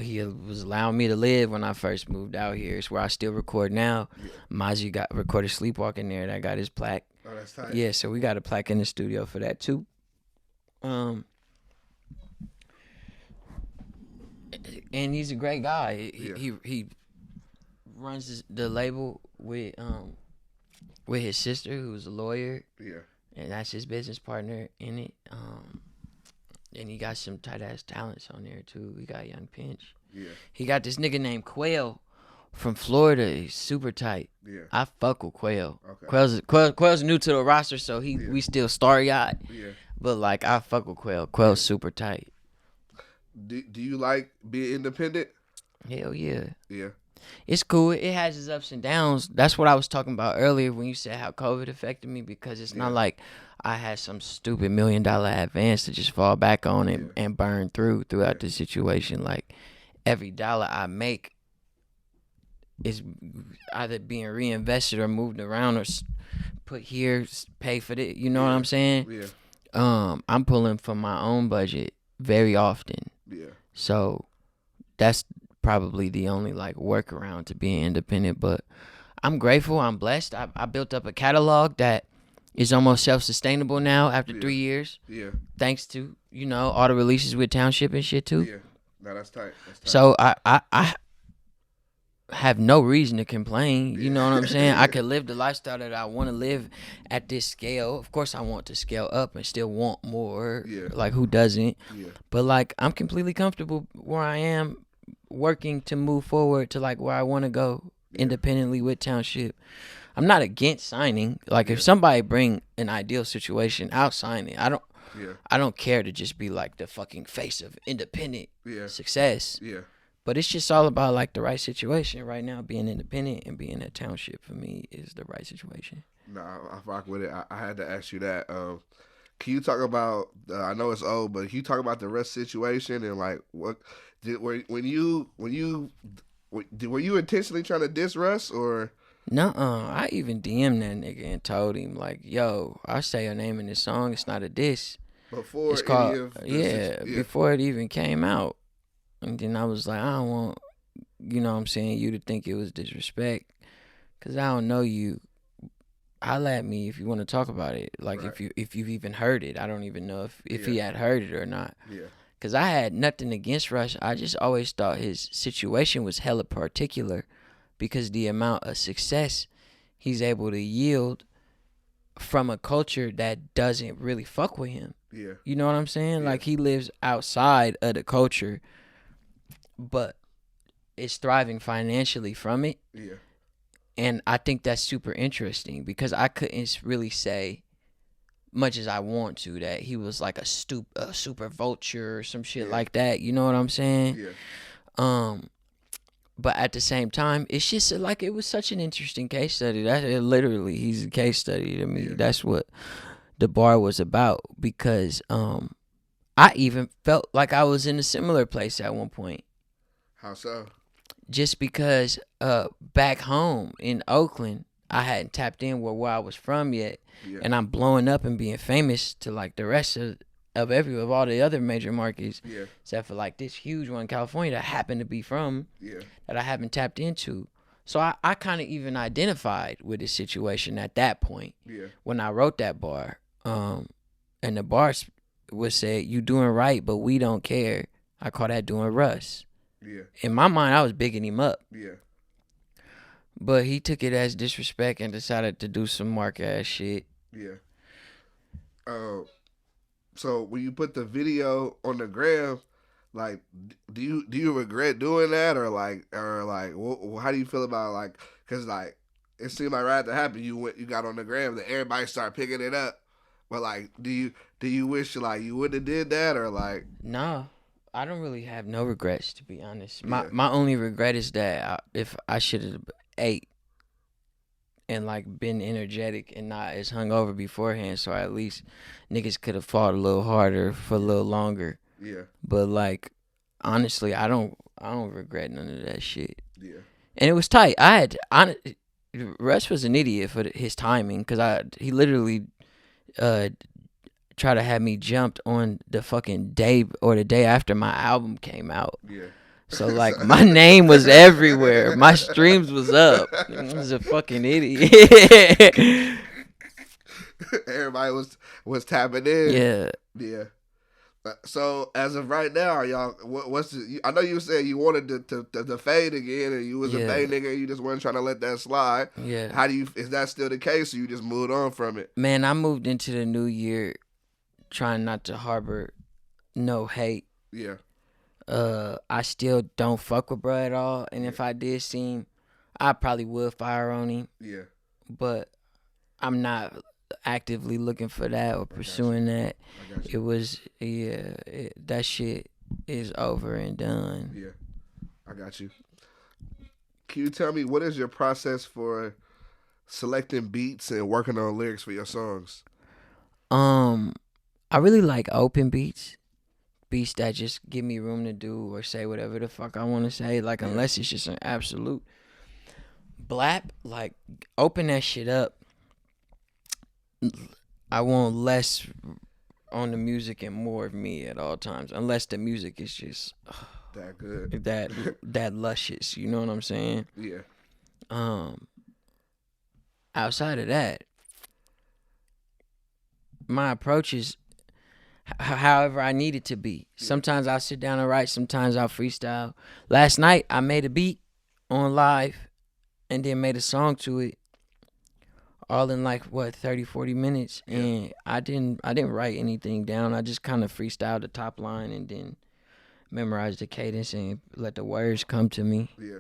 he was allowing me to live when I first moved out here. It's where I still record now. Yeah. Mozzie got recorded Sleepwalking there. That got his plaque. Oh, that's tight. Yeah, so we got a plaque in the studio for that too. And he's a great guy. He runs the label with his sister, who's a lawyer. Yeah. And that's his business partner in it. And he got some tight ass talents on there too. We got Young Pinch. Yeah. He got this nigga named Quail from Florida. He's super tight. Yeah. I fuck with Quail. Okay. Quail's new to the roster, so we still starry-eyed. Yeah. But like I fuck with Quail. Quail's super tight. Do you like being independent? Hell yeah. Yeah. It's cool. It has its ups and downs. That's what I was talking about earlier when you said how COVID affected me, because it's not like I had some stupid $1 million advance to just fall back on and burn throughout the situation. Like every dollar I make is either being reinvested or moved around or put here, pay for it. You know what I'm saying? Yeah. I'm pulling from my own budget very often. Yeah. So that's probably the only like workaround to being independent. But I'm grateful. I'm blessed. I built up a catalog that is almost self-sustainable now after 3 years. Yeah. Thanks to, you know, all the releases with Township and shit too. Yeah. No, that's tight. That's tight. So I have no reason to complain. You know what I'm saying? I could live the lifestyle that I want to live at this scale. Of course, I want to scale up and still want more. Yeah. Like, who doesn't? Yeah. But, like, I'm completely comfortable where I am, working to move forward to, like, where I want to go independently with Township. I'm not against signing. Like, if somebody bring an ideal situation, I'll sign it. I don't care to just be, like, the fucking face of independent success. Yeah. But it's just all about, like, the right situation. Right now, being independent and being a Township for me is the right situation. No, I rock with it. I had to ask you that. Can you talk about? I know it's old, but can you talk about the Russ situation and like what were you intentionally trying to diss Russ or? Nuh-uh. I even DM'd that nigga and told him like, "Yo, I say your name in this song. It's not a diss. Before it's called before it even came out." And then I was like, I don't want, you know what I'm saying, you to think it was disrespect. Because I don't know you. Holla at me if you want to talk about it. Like, if you've even heard it. I don't even know if he had heard it or not. Yeah. Because I had nothing against Russ. I just always thought his situation was hella particular. Because the amount of success he's able to yield from a culture that doesn't really fuck with him. Yeah. You know what I'm saying? Yeah. Like, he lives outside of the culture, but is thriving financially from it. Yeah. And I think that's super interesting because I couldn't really say, much as I want to, that he was like a super vulture or some shit like that. You know what I'm saying? Yeah. But at the same time, it's just like it was such an interesting case study. Literally, he's a case study to me. Yeah. That's what the bar was about because I even felt like I was in a similar place at one point. How so? Just because back home in Oakland, I hadn't tapped in where I was from yet. Yeah. And I'm blowing up and being famous to like the rest of all the other major markets. Yeah. Except for like this huge one in California that I happen to be from. Yeah. That I haven't tapped into. So I kind of even identified with this situation at that point. Yeah. When I wrote that bar. And the bar was said, "You doing right, but we don't care." I call that doing Russ. Yeah. In my mind, I was bigging him up. Yeah. But he took it as disrespect and decided to do some mark ass shit. Yeah. So when you put the video on the gram, like, do you regret doing that or how do you feel about like, cause like it seemed like right after it happened, you got on the gram, that everybody started picking it up. But like, do you wish like you wouldn't have did that or like? No. I don't really have no regrets, to be honest. My only regret is that if I should have ate and like been energetic and not as hungover beforehand, so at least niggas could have fought a little harder for a little longer. Yeah. But like, honestly, I don't regret none of that shit. Yeah. And it was tight. Russ was an idiot for his timing because he literally try to have me jumped on the fucking day or the day after my album came out. Yeah. So like my name was everywhere. My streams was up. I was a fucking idiot. Everybody was tapping in. Yeah. Yeah. So as of right now, y'all, I know you said you wanted to fade again, and you was a fade nigga, and you just weren't trying to let that slide. Yeah. Is that still the case, or you just moved on from it? Man, I moved into the new year trying not to harbor no hate. Yeah. I still don't fuck with bro at all, and if I did see him, I probably would fire on him. Yeah. But I'm not actively looking for that or pursuing that. It was that shit is over and done. Yeah. I got you. Can you tell me what is your process for selecting beats and working on lyrics for your songs? I really like open beats that just give me room to do or say whatever the fuck I want to say. Like, unless it's just an absolute blap, like, open that shit up. I want less on the music and more of me at all times. Unless the music is just That good. That luscious. You know what I'm saying? Yeah. Outside of that, my approach is however I need it to be. Sometimes I'll sit down and write. Sometimes I'll freestyle. Last night I made a beat on live and then made a song to it, all in like 30, 40 minutes. And I didn't write anything down. I just kind of freestyled the top line and then memorized the cadence and let the words come to me. Yeah.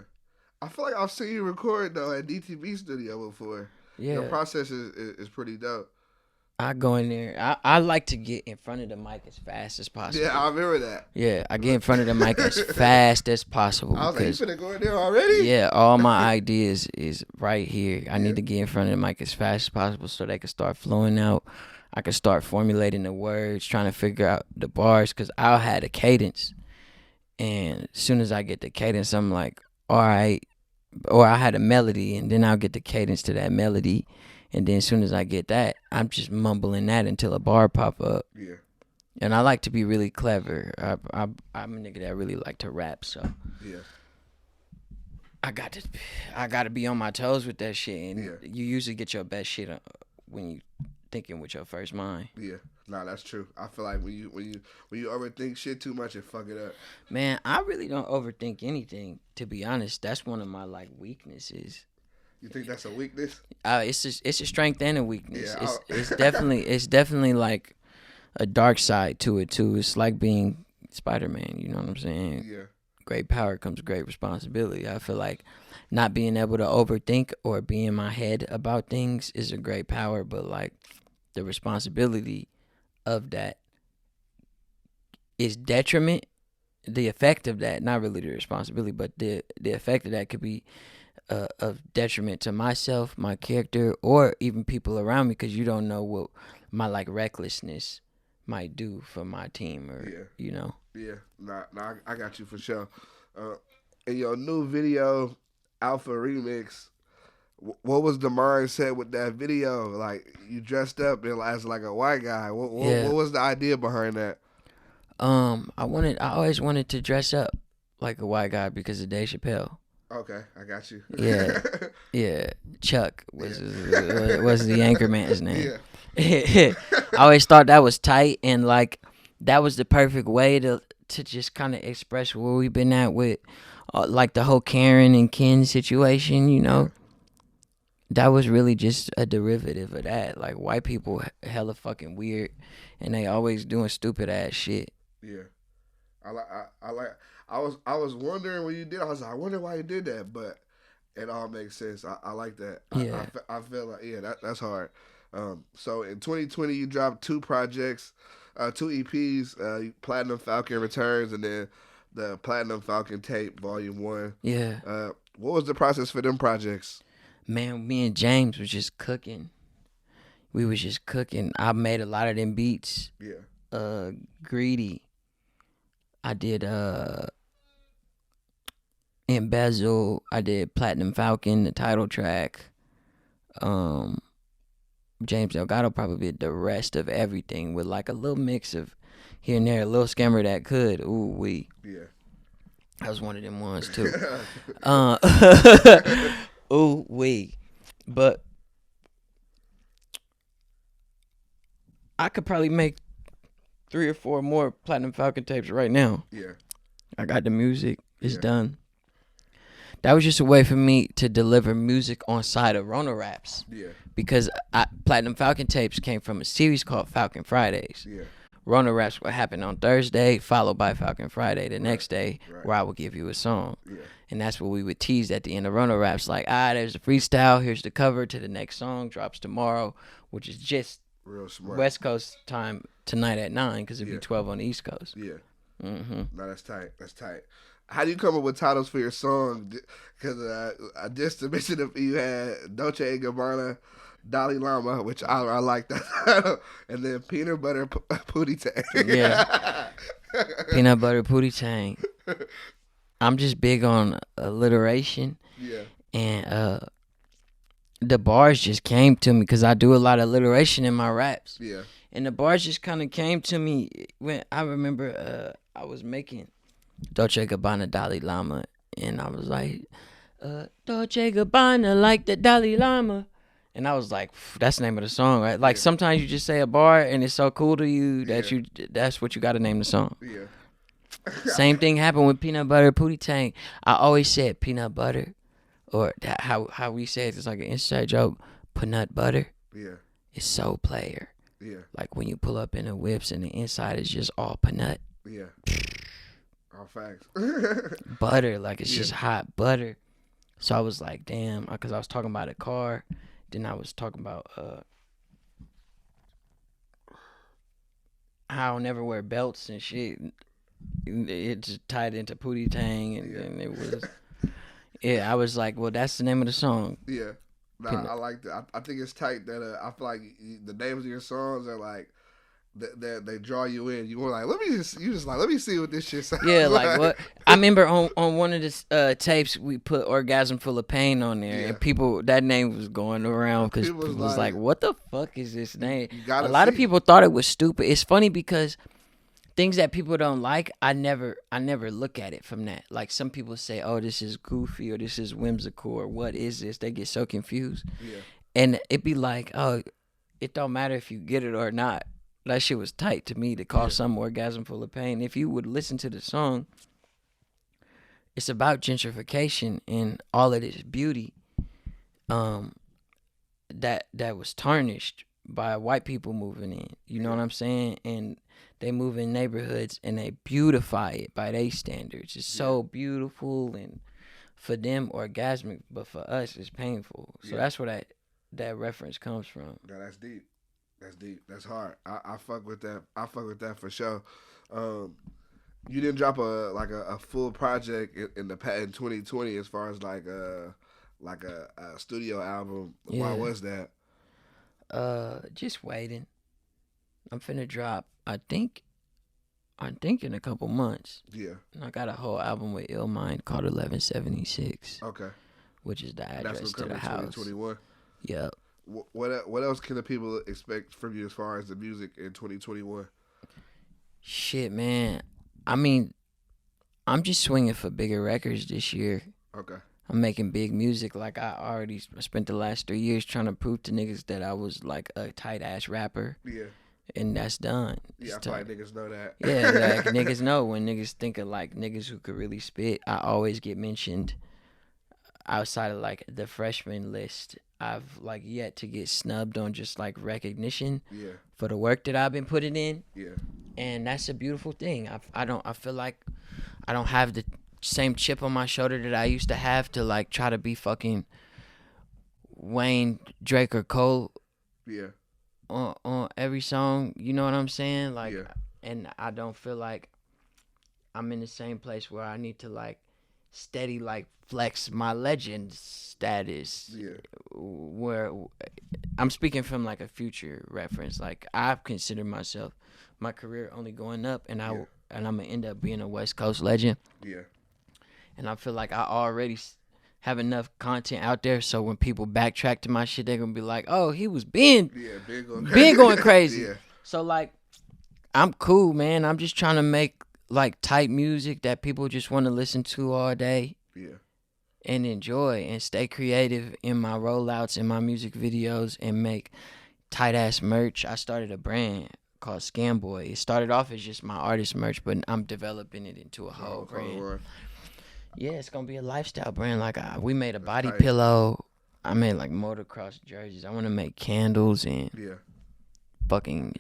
I feel like I've seen you record though at DTV studio before. Yeah. Your process is pretty dope. I go in there. I like to get in front of the mic as fast as possible. Yeah, I remember that. Yeah, I get in front of the mic as fast as possible. I was like, you finna go in there already? Yeah, all my ideas is right here. I need to get in front of the mic as fast as possible so they can start flowing out. I can start formulating the words, trying to figure out the bars, because I'll have a cadence. And as soon as I get the cadence, I'm like, all right. Or I had a melody, and then I'll get the cadence to that melody. And then as soon as I get that, I'm just mumbling that until a bar pop up. Yeah. And I like to be really clever. I'm a nigga that really like to rap, so yeah. I got to be on my toes with that shit. And you usually get your best shit when you thinking with your first mind. Yeah. Nah, that's true. I feel like when you overthink shit too much and fuck it up. Man, I really don't overthink anything. To be honest, that's one of my like weaknesses. You think that's a weakness? It's a strength and a weakness. Yeah, it's definitely like a dark side to it too. It's like being Spider-Man. You know what I'm saying? Yeah. Great power comes great responsibility. I feel like not being able to overthink or be in my head about things is a great power, but like the responsibility of that is detriment. The effect of that, not really the responsibility, but the effect of that could be of detriment to myself, my character, or even people around me, because you don't know what my like recklessness might do for my team, or you know. Yeah, nah, I got you for sure. In your new video, Alpha Remix, what was the mindset with that video? Like, you dressed up as like a white guy. What was the idea behind that? I always wanted to dress up like a white guy because of Dave Chappelle. Okay, I got you. Yeah. Chuck was the anchor man's name. Yeah. I always thought that was tight, and like that was the perfect way to just kind of express where we've been at with like the whole Karen and Ken situation, you know. That was really just a derivative of that. Like, white people hella fucking weird, and they always doing stupid ass shit. Yeah, I was wondering when you did. I was like, I wonder why you did that, but it all makes sense. I like that. Yeah. I feel like that's hard. So in 2020 you dropped 2 projects, 2 EPs, Platinum Falcon Returns, and then the Platinum Falcon Tape Volume 1. Yeah. What was the process for them projects? Man, me and James was just cooking. We was just cooking. I made a lot of them beats. Yeah. Greedy. I did Embezzle. I did Platinum Falcon, the title track. James Delgado probably did the rest of everything with like a little mix of here and there, a little scammer that could. Ooh wee. Yeah. That was one of them ones too. Ooh wee. But I could probably make 3 or 4 more Platinum Falcon tapes right now. Yeah. I got the music. It's done. That was just a way for me to deliver music on side of Rona raps. Yeah. Because Platinum Falcon tapes came from a series called Falcon Fridays. Yeah. Rona raps would happen on Thursday, followed by Falcon Friday the next day, where I would give you a song. Yeah. And that's what we would tease at the end of Rona raps, like, there's the freestyle, here's the cover to the next song, drops tomorrow, which is just real smart. West Coast time tonight at 9, because it'd be 12 on the East Coast. Yeah. Mm-hmm. No, that's tight. That's tight. How do you come up with titles for your song? Because I just to mention if you had Dolce & Gabbana, Dalai Lama, which I like that title, and then Peanut Butter Pootie Tang. Yeah. Peanut Butter Pootie Tang. I'm just big on alliteration. Yeah. And the bars just came to me because I do a lot of alliteration in my raps. Yeah. And the bars just kind of came to me when I remember I was making Dolce Gabbana Dalai Lama, and I was like, Dolce Gabbana like the Dalai Lama. And I was like, that's the name of the song, right? Like sometimes you just say a bar and it's so cool to you that that's what you got to name the song. Yeah. Same thing happened with Peanut Butter Pootie Tang. I always said peanut butter, or how we say it, it's like an inside joke. Peanut butter. Yeah. It's so player. Yeah. Like when you pull up in the whips and the inside is just all peanut. Yeah. All facts. Butter, like it's just hot butter. So I was like, damn, because I was talking about a car. Then I was talking about how I'll never wear belts and shit. It just tied into Pootie Tang, and it was, I was like, well, that's the name of the song. Yeah. Nah, I like that. I think it's tight that I feel like the names of your songs are like, they draw you in. You were like, let me see what this shit sounds like. Yeah, like what? I remember on one of the tapes we put "Orgasm Full of Pain" on there, and people, that name was going around because people was like, what the fuck is this name? A lot of people thought it was stupid. It's funny because things that people don't like, I never look at it from that. Like some people say, oh, this is goofy or this is whimsical or what is this? They get so confused. Yeah. And it be like, oh, it don't matter if you get it or not. That shit was tight to me to call some Orgasm Full of Pain. If you would listen to the song, it's about gentrification and all of this beauty that was tarnished by white people moving in. You know what I'm saying? And they move in neighborhoods and they beautify it by their standards. It's so beautiful, and for them orgasmic, but for us it's painful. So that's where that reference comes from. Yeah, that's deep. That's deep. That's hard. I fuck with that. I fuck with that for sure. You didn't drop a full project in 2020 as far as like a studio album. Yeah. Why was that? Just waiting. I'm finna drop. I think in a couple months. Yeah. I got a whole album with Illmind called 1176. Okay. Which is the address to the house. 2021. Yep. What else can the people expect from you as far as the music in 2021? Shit, man. I mean, I'm just swinging for bigger records this year. Okay. I'm making big music. Like I already spent the last 3 years trying to prove to niggas that I was like a tight ass rapper. Yeah. And that's done. Yeah, I feel like niggas know that. Yeah, like niggas know when niggas think of like niggas who could really spit. I always get mentioned outside of like the freshman list. I've like yet to get snubbed on just like recognition for the work that I've been putting in. Yeah. And that's a beautiful thing. I feel like I don't have the same chip on my shoulder that I used to have to like try to be fucking Wayne, Drake, or Cole. Yeah. On every song, you know what I'm saying? Like, and I don't feel like I'm in the same place where I need to like steady like flex my legend status. Yeah. Where I'm speaking from like a future reference. Like I consider myself my career only going up, and I'm gonna end up being a West Coast legend. Yeah. And I feel like I already have enough content out there, so when people backtrack to my shit, they're gonna be like, "Oh, he was been going crazy." Yeah. So like, I'm cool, man. I'm just trying to make like tight music that people just want to listen to all day. Yeah. And enjoy and stay creative in my rollouts and my music videos and make tight ass merch. I started a brand called Scam Boy. It started off as just my artist merch, but I'm developing it into a whole brand. Yeah, it's gonna be a lifestyle brand. Like we made a body pillow. I made like motocross jerseys. I want to make candles and fucking.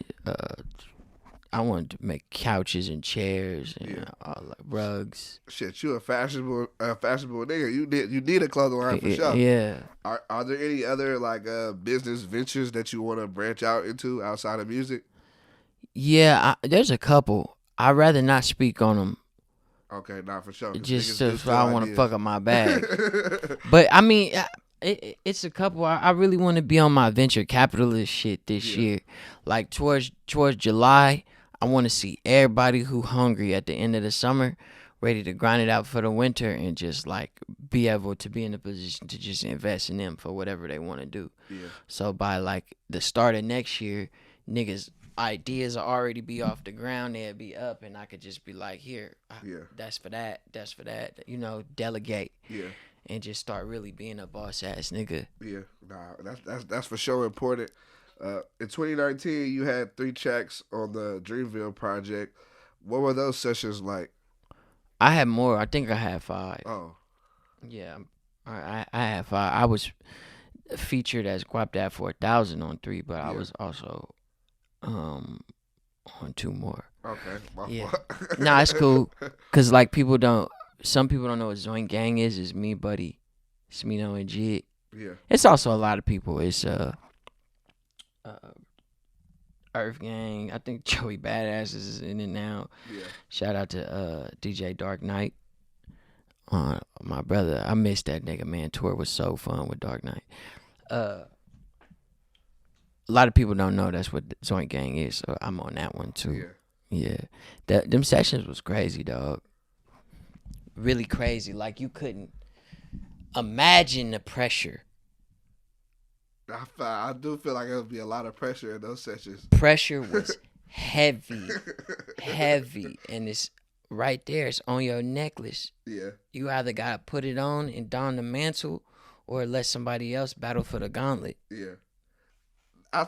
I want to make couches and chairs and like rugs. Shit, you a fashionable nigga. You need a clothing line for sure. Yeah. Are there any other like business ventures that you want to branch out into outside of music? Yeah, there's a couple. I'd rather not speak on them. Okay, not for sure. Just so I don't want to fuck up my bag. But I mean, it's a couple. I really want to be on my venture capitalist shit this year. Like towards July, I want to see everybody who hungry at the end of the summer, ready to grind it out for the winter, and just like be able to be in a position to just invest in them for whatever they want to do. Yeah. So by like the start of next year, niggas ideas will already be off the ground, they'll be up, and I could just be like, here, that's for that, delegate. Yeah. And just start really being a boss ass nigga. Yeah, that's for sure important. In 2019, you had 3 tracks on the Dreamville project. What were those sessions like? I had more. I think I had 5. Oh. Yeah, I had 5. I was featured as Guapdad for 1,000 on 3, but I was also on 2 more. Okay, my fault. Nah, it's cool. Cause like some people don't know what Joint Gang is. It's me, Buddy, Smino, and Jit. Yeah. It's also a lot of people. It's Earth Gang. I think Joey Badass is in it now. Yeah. Shout out to DJ Dark Knight. My brother, I missed that nigga, man. Tour was so fun with Dark Knight. A lot of people don't know that's what Joint Gang is, so I'm on that one too. Yeah. Them sessions was crazy, dog. Really crazy. Like, you couldn't imagine the pressure. I do feel like there would be a lot of pressure in those sessions. Pressure was heavy. And it's right there. It's on your necklace. Yeah. You either got to put it on and don the mantle or let somebody else battle for the gauntlet. Yeah.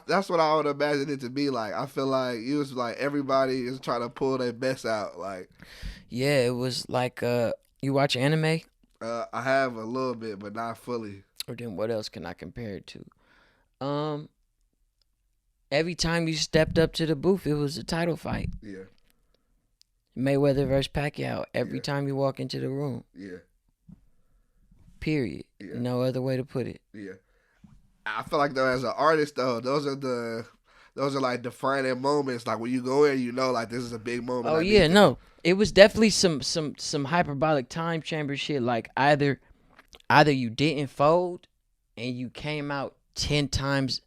That's what I would imagine it to be like. I feel like it was like everybody is trying to pull their best out. Like, yeah, it was like, you watch anime? I have a little bit, but not fully. Or then what else can I compare it to? Every time you stepped up to the booth, it was a title fight. Yeah. Mayweather versus Pacquiao. Every time you walk into the room. Yeah. Period. Yeah. No other way to put it. Yeah. I feel like though, as an artist though, those are like defining moments. Like when you go in, you know, like this is a big moment. Oh yeah, no, it was definitely some hyperbolic time chamber shit. Like either you didn't fold and you came out 10 times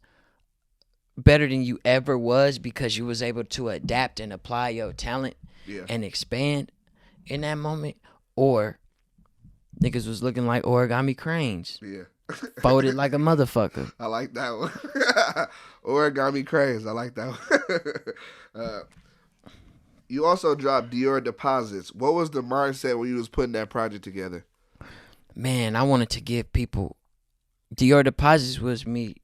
better than you ever was because you was able to adapt and apply your talent and expand in that moment, or niggas was looking like origami cranes. Yeah. Folded like a motherfucker. I like that one. Origami cranes. I like that one. You also dropped Dior Deposits. What was the mindset when you was putting that project together? Man, I wanted to give people... Dior Deposits was me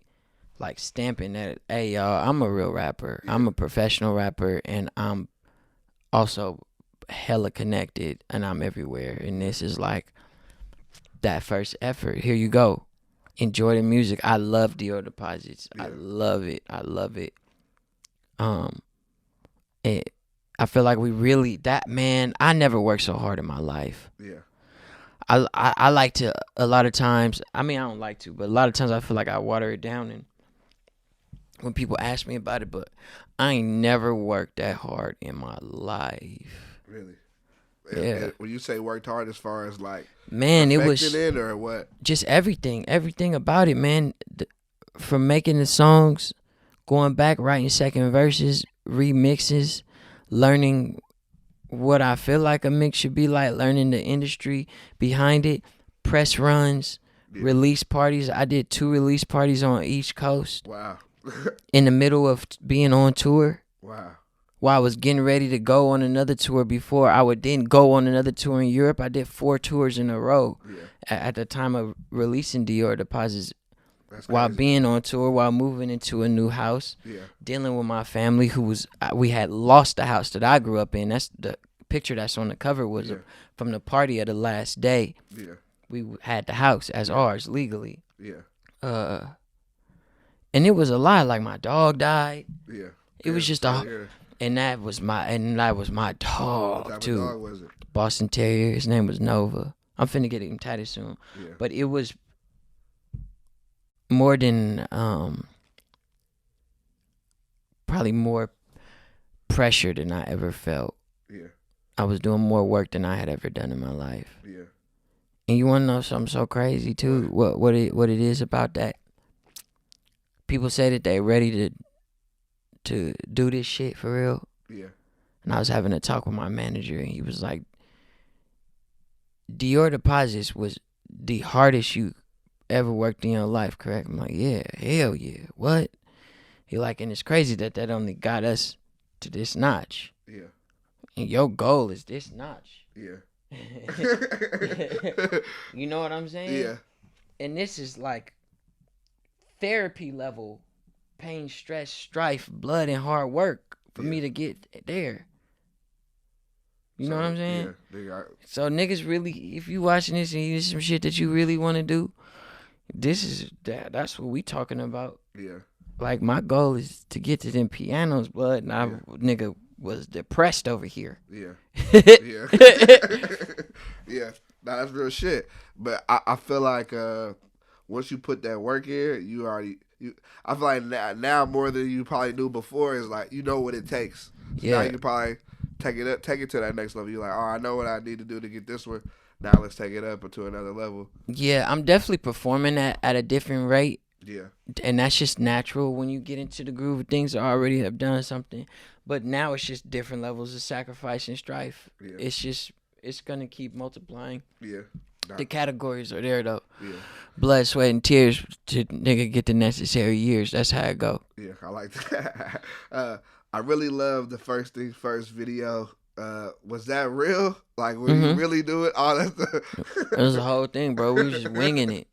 like stamping that, hey, y'all, I'm a real rapper. Yeah. I'm a professional rapper, and I'm also hella connected, and I'm everywhere. And this is like that first effort. Here you go. Enjoy the music. I love Dior Deposits. Yeah. I love it. I feel like we really, I never worked so hard in my life. Yeah. I like to, a lot of times, I mean, I don't like to, but a lot of times I feel like I water it down and when people ask me about it, but I ain't never worked that hard in my life. Really? Yeah. And when you say worked hard, as far as like, man, it was it or what? Just everything about it, man. From making the songs, going back, writing second verses, remixes, learning what I feel like a mix should be like, learning the industry behind it, press runs, release parties. I did 2 release parties on East Coast. Wow. In the middle of being on tour. Wow. While I was getting ready to go on another tour before I would then go on another tour in Europe. I did 4 tours in a row at the time of releasing Dior Deposits. While being on tour, while moving into a new house, dealing with my family we had lost the house that I grew up in. That's the picture that's on the cover was from the party of the last day. Yeah. We had the house as ours legally. Yeah. And it was a lot. Like my dog died. Yeah. It was just and that was my dog what type too. Of dog was it? Boston Terrier. His name was Nova. I'm finna get him tatted soon. Yeah. But it was more than probably more pressure than I ever felt. Yeah. I was doing more work than I had ever done in my life. Yeah. And you wanna know something so crazy too? What it is about that? People say that they ready to do this shit for real. Yeah. And I was having a talk with my manager, and he was like, Dior Deposits was the hardest you ever worked in your life, correct? I'm like, yeah, hell yeah. What? He like, and it's crazy that only got us to this notch. Yeah. And your goal is this notch. Yeah. You know what I'm saying? Yeah. And this is like therapy level pain, stress, strife, blood, and hard work for me to get there. You know what I'm saying? Yeah. So niggas really, if you watching this and there's some shit that you really want to do, that's what we talking about. Yeah. Like, my goal is to get to them pianos, blood, and I nigga was depressed over here. Yeah. Yeah. Yeah. Nah, that's real shit. But I feel like once you put that work in, I feel like now more than you probably knew before is like, you know what it takes. So now you can probably take it to that next level. You're like, oh, I know what I need to do to get this one. Now let's take it up to another level. Yeah, I'm definitely performing at a different rate. Yeah. And that's just natural when you get into the groove of things. I already have done something. But now it's just different levels of sacrifice and strife. Yeah. It's going to keep multiplying. Yeah. The categories are there, though. Yeah. Blood, sweat, and tears to nigga get the necessary years. That's how it go. Yeah, I like that. I really love the First Things First video. Was that real? Like, would you really do it? All that stuff? It was the whole thing, bro. We was just winging it.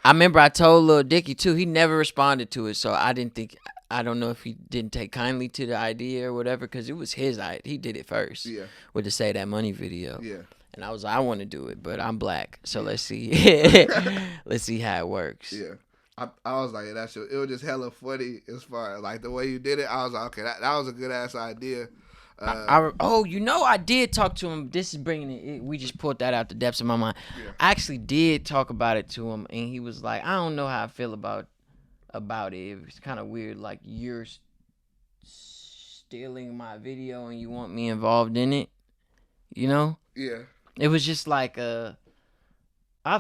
I remember I told Lil Dicky, too. He never responded to it, so I don't know if he didn't take kindly to the idea or whatever, because it was his idea. He did it first. Yeah. With the Say That Money video. Yeah. And I was like, I want to do it, but I'm black, so let's see. Let's see how it works. Yeah. I was like, it was just hella funny as far as, like, the way you did it. I was like, okay, that was a good-ass idea. I did talk to him. This is bringing it. We just pulled that out the depths of my mind. Yeah. I actually did talk about it to him, and he was like, I don't know how I feel about it. It's kind of weird, like, you're stealing my video and you want me involved in it, you know? Yeah. It was just like, I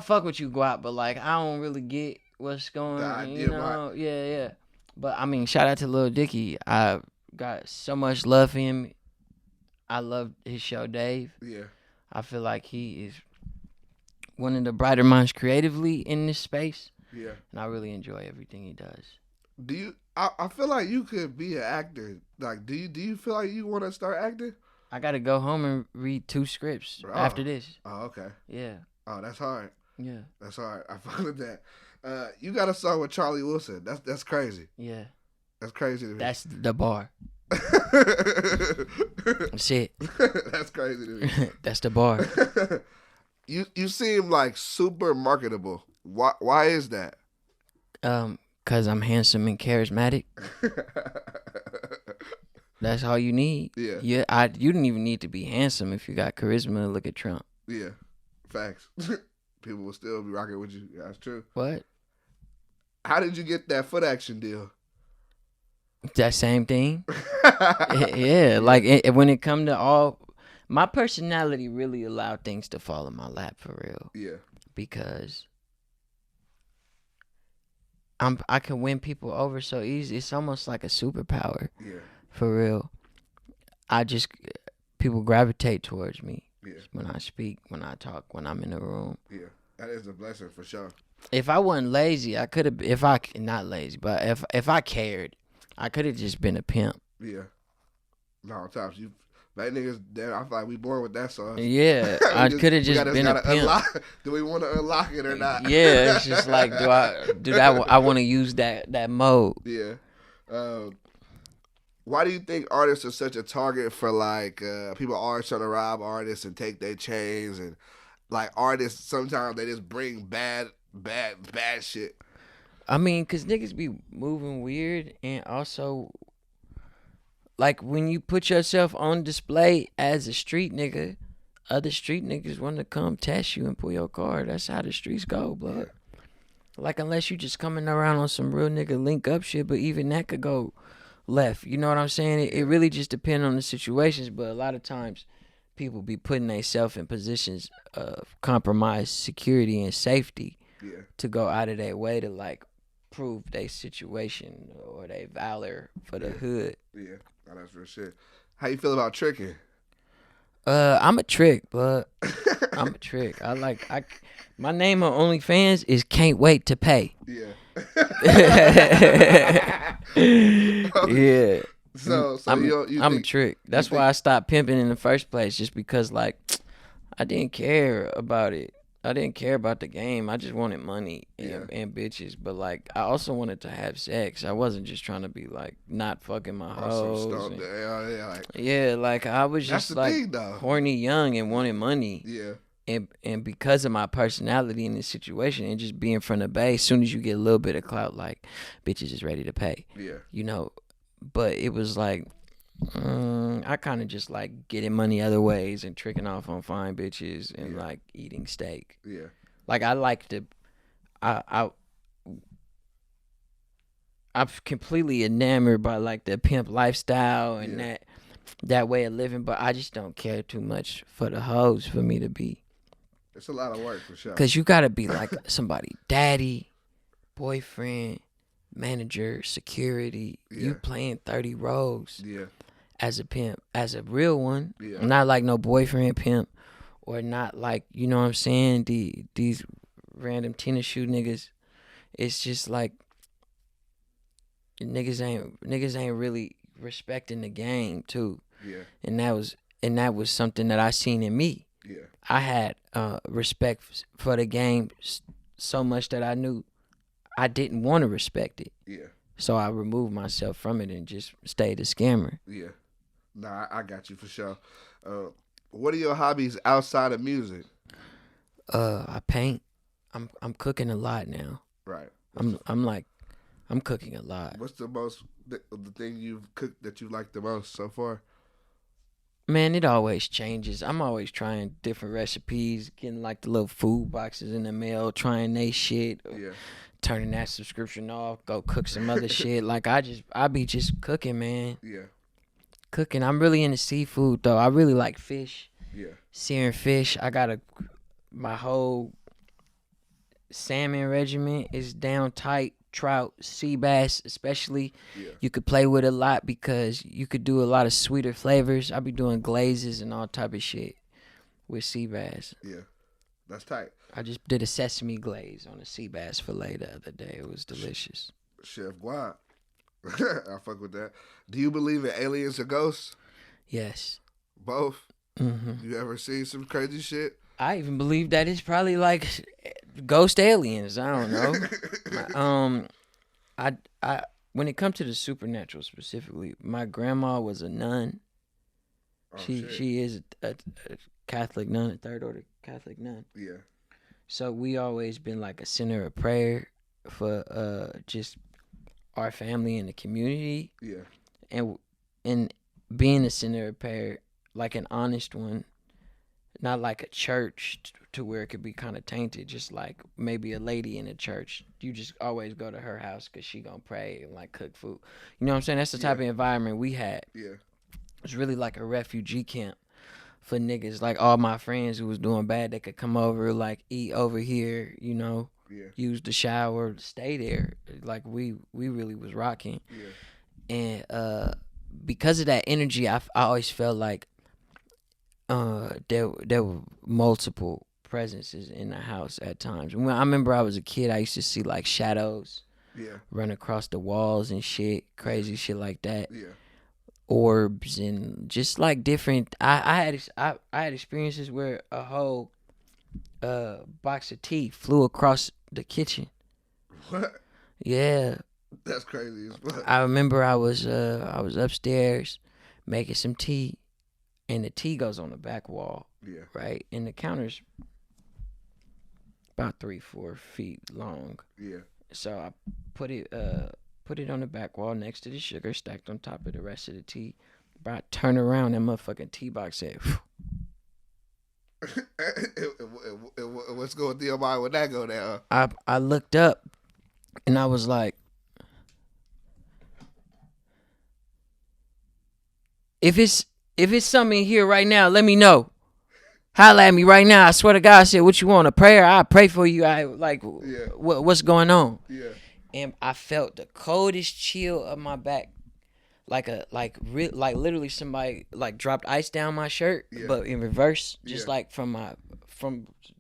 fuck with you, Guap, but, like, I don't really get what's going on, you know? Yeah. But, I mean, shout out to Lil Dicky. I got so much love for him. I love his show, Dave. Yeah. I feel like he is one of the brighter minds creatively in this space. Yeah. And I really enjoy everything he does. I feel like you could be an actor. Like, do you feel like you want to start acting? I got to go home and read 2 scripts after this. Oh, okay. Yeah. Oh, that's hard. Yeah. That's hard. I fuck with that. You got a song with Charlie Wilson. That's crazy. Yeah. That's crazy to me. That's the bar. That's it. That's crazy to me. That's the bar. You seem like super marketable. Why is that? 'Cause I'm handsome and charismatic. That's all you need. Yeah. Yeah. You don't even need to be handsome if you got charisma. Look at Trump. Yeah. Facts. People will still be rocking with you. That's true. What? How did you get that foot action deal? That same thing. Yeah. Like when it come to all, my personality really allowed things to fall in my lap for real. Yeah. Because I can win people over so easy. It's almost like a superpower. Yeah. For real. People gravitate towards me. Yeah. When I speak, when I talk, when I'm in the room. Yeah. That is a blessing for sure. If I wasn't lazy, I could have, not lazy, but if I cared, I could have just been a pimp. Yeah. No, Tops, niggas, I feel like we born with that song. Yeah, I could have just been a pimp. Do we want to unlock it or not? Yeah, it's just like, I want to use that mode. Yeah. Why do you think artists are such a target for, like, people always trying to rob artists and take their chains, and, like, artists, sometimes they just bring bad shit? I mean, because niggas be moving weird, and also, like, when you put yourself on display as a street nigga, other street niggas want to come test you and pull your card. That's how the streets go, blood. Yeah. Like, unless you just coming around on some real nigga link up shit, but even that could go left. You know what I'm saying? It really just depends on the situations, but a lot of times people be putting themselves in positions of compromised security and safety to go out of their way to, like, prove their situation or their valor for the hood. Yeah, that's real shit. How you feel about tricking? I'm a trick, but I'm a trick. My name on OnlyFans is Can't Wait to Pay. Yeah. Yeah. So I'm a trick. That's why I stopped pimping in the first place, just because like I didn't care about it. I didn't care about the game. I just wanted money and bitches. But like I also wanted to have sex. I wasn't just trying to be like not fucking my hoes. Like I was just like horny young and wanted money. Yeah. And because of my personality in this situation and just being from the Bay, as soon as you get a little bit of clout, like bitches is ready to pay. Yeah. You know, but it was like I kind of just like getting money other ways and tricking off on fine bitches and like eating steak. Yeah. Like I like to, I'm completely enamored by like the pimp lifestyle and that way of living, but I just don't care too much for the hoes for me to be. It's a lot of work for sure. Cause you gotta be like somebody, daddy, boyfriend, manager, security. You playing 30 roles. Yeah. As a pimp, as a real one. Yeah. Not like no boyfriend pimp, or not like, you know what I'm saying, these random tennis shoe niggas. It's just like niggas ain't really respecting the game too. Yeah. And that was something that I seen in me. Yeah. I had respect for the game so much that I knew I didn't want to respect it. Yeah. So I removed myself from it and just stayed a scammer. Yeah. Nah, I got you for sure. What are your hobbies outside of music? I paint. I'm cooking a lot now. Right. I'm cooking a lot. What's the thing you've cooked that you like the most so far? Man, it always changes. I'm always trying different recipes, getting like the little food boxes in the mail, trying they shit. Yeah. Turning that subscription off, go cook some other shit. Like I be just cooking, man. Yeah. Cooking. I'm really into seafood though. I really like fish. Yeah. Searing fish. I got my whole salmon regiment is down tight. Trout, sea bass, especially. Yeah. You could play with a lot because you could do a lot of sweeter flavors. I be doing glazes and all type of shit with sea bass. Yeah. That's tight. I just did a sesame glaze on a sea bass fillet the other day. It was delicious. Chef Guap. I fuck with that. Do you believe in aliens or ghosts? Yes. Both? Mm-hmm. You ever seen some crazy shit? I even believe that it's probably like ghost aliens. I don't know. I when it comes to the supernatural specifically, my grandma was a nun. Oh, she is a Catholic nun, a third order Catholic nun. Yeah. So we always been like a center of prayer for just our family and the community. Yeah. And being a center of prayer, like an honest one, not like a church to where it could be kind of tainted, just like maybe a lady in a church. You just always go to her house because she gonna pray and like cook food. You know what I'm saying? That's the type of environment we had. Yeah. It's really like a refugee camp for niggas. Like all my friends who was doing bad, they could come over, like eat over here, you know, use the shower, stay there. Like we really was rocking. Yeah. And because of that energy, I always felt like there were multiple presences in the house at times. When I remember I was a kid, I used to see like shadows run across the walls and shit, crazy shit like that. Yeah. Orbs and just like different. I had experiences where a whole box of tea flew across the kitchen. What? Yeah. That's crazy as fuck. I remember I was upstairs making some tea. And the tea goes on the back wall, right? And the counter's about 3-4 feet long. Yeah. So I put it on the back wall next to the sugar, stacked on top of the rest of the tea. But I turn around, that motherfucking tea box said, what's going through your mind when that go down? I looked up, and I was like, if it's something in here right now, let me know. Holla at me right now. I swear to God, I said, what you want, a prayer? I'll pray for you. I like, what's going on? Yeah. And I felt the coldest chill of my back. Like literally somebody like dropped ice down my shirt, but in reverse, just like from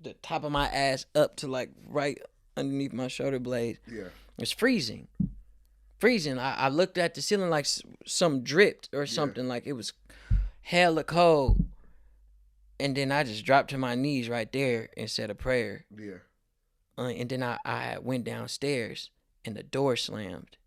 the top of my ass up to like right underneath my shoulder blade. Yeah. It's freezing. I looked at the ceiling like something dripped or something, like it was hella cold. And then I just dropped to my knees right there and said a prayer. Yeah. And then I went downstairs and the door slammed.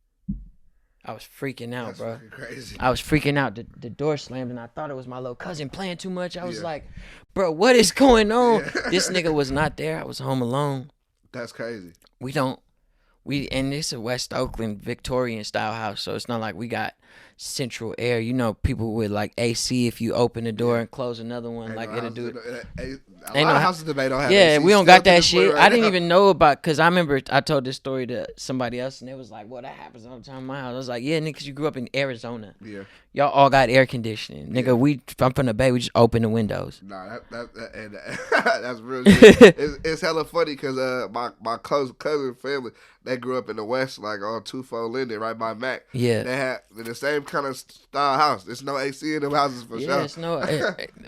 I was freaking out, bro. Crazy. I was freaking out. The door slammed and I thought it was my little cousin playing too much. I was like, bro, what is going on? Yeah. This nigga was not there. I was home alone. That's crazy. And it's a West Oakland Victorian style house, so it's not like we got central air. You know, people with like AC, if you open the door and close another one, ain't like it'll do it. A lot of houses today don't have AC. Yeah, we don't got that shit. Right I didn't even know about, because I remember I told this story to somebody else, and they was like, well, that happens all the time in my house. I was like, yeah, nigga, because you grew up in Arizona. Yeah. Y'all all got air conditioning. Nigga, I'm from the Bay, we just open the windows. Nah, that's real shit. It's hella funny because my cousin family, they grew up in the West, like on 24 Linden, right by Mac. Yeah. They had the same kind of style house. There's no AC in them houses for sure. Yeah, it's no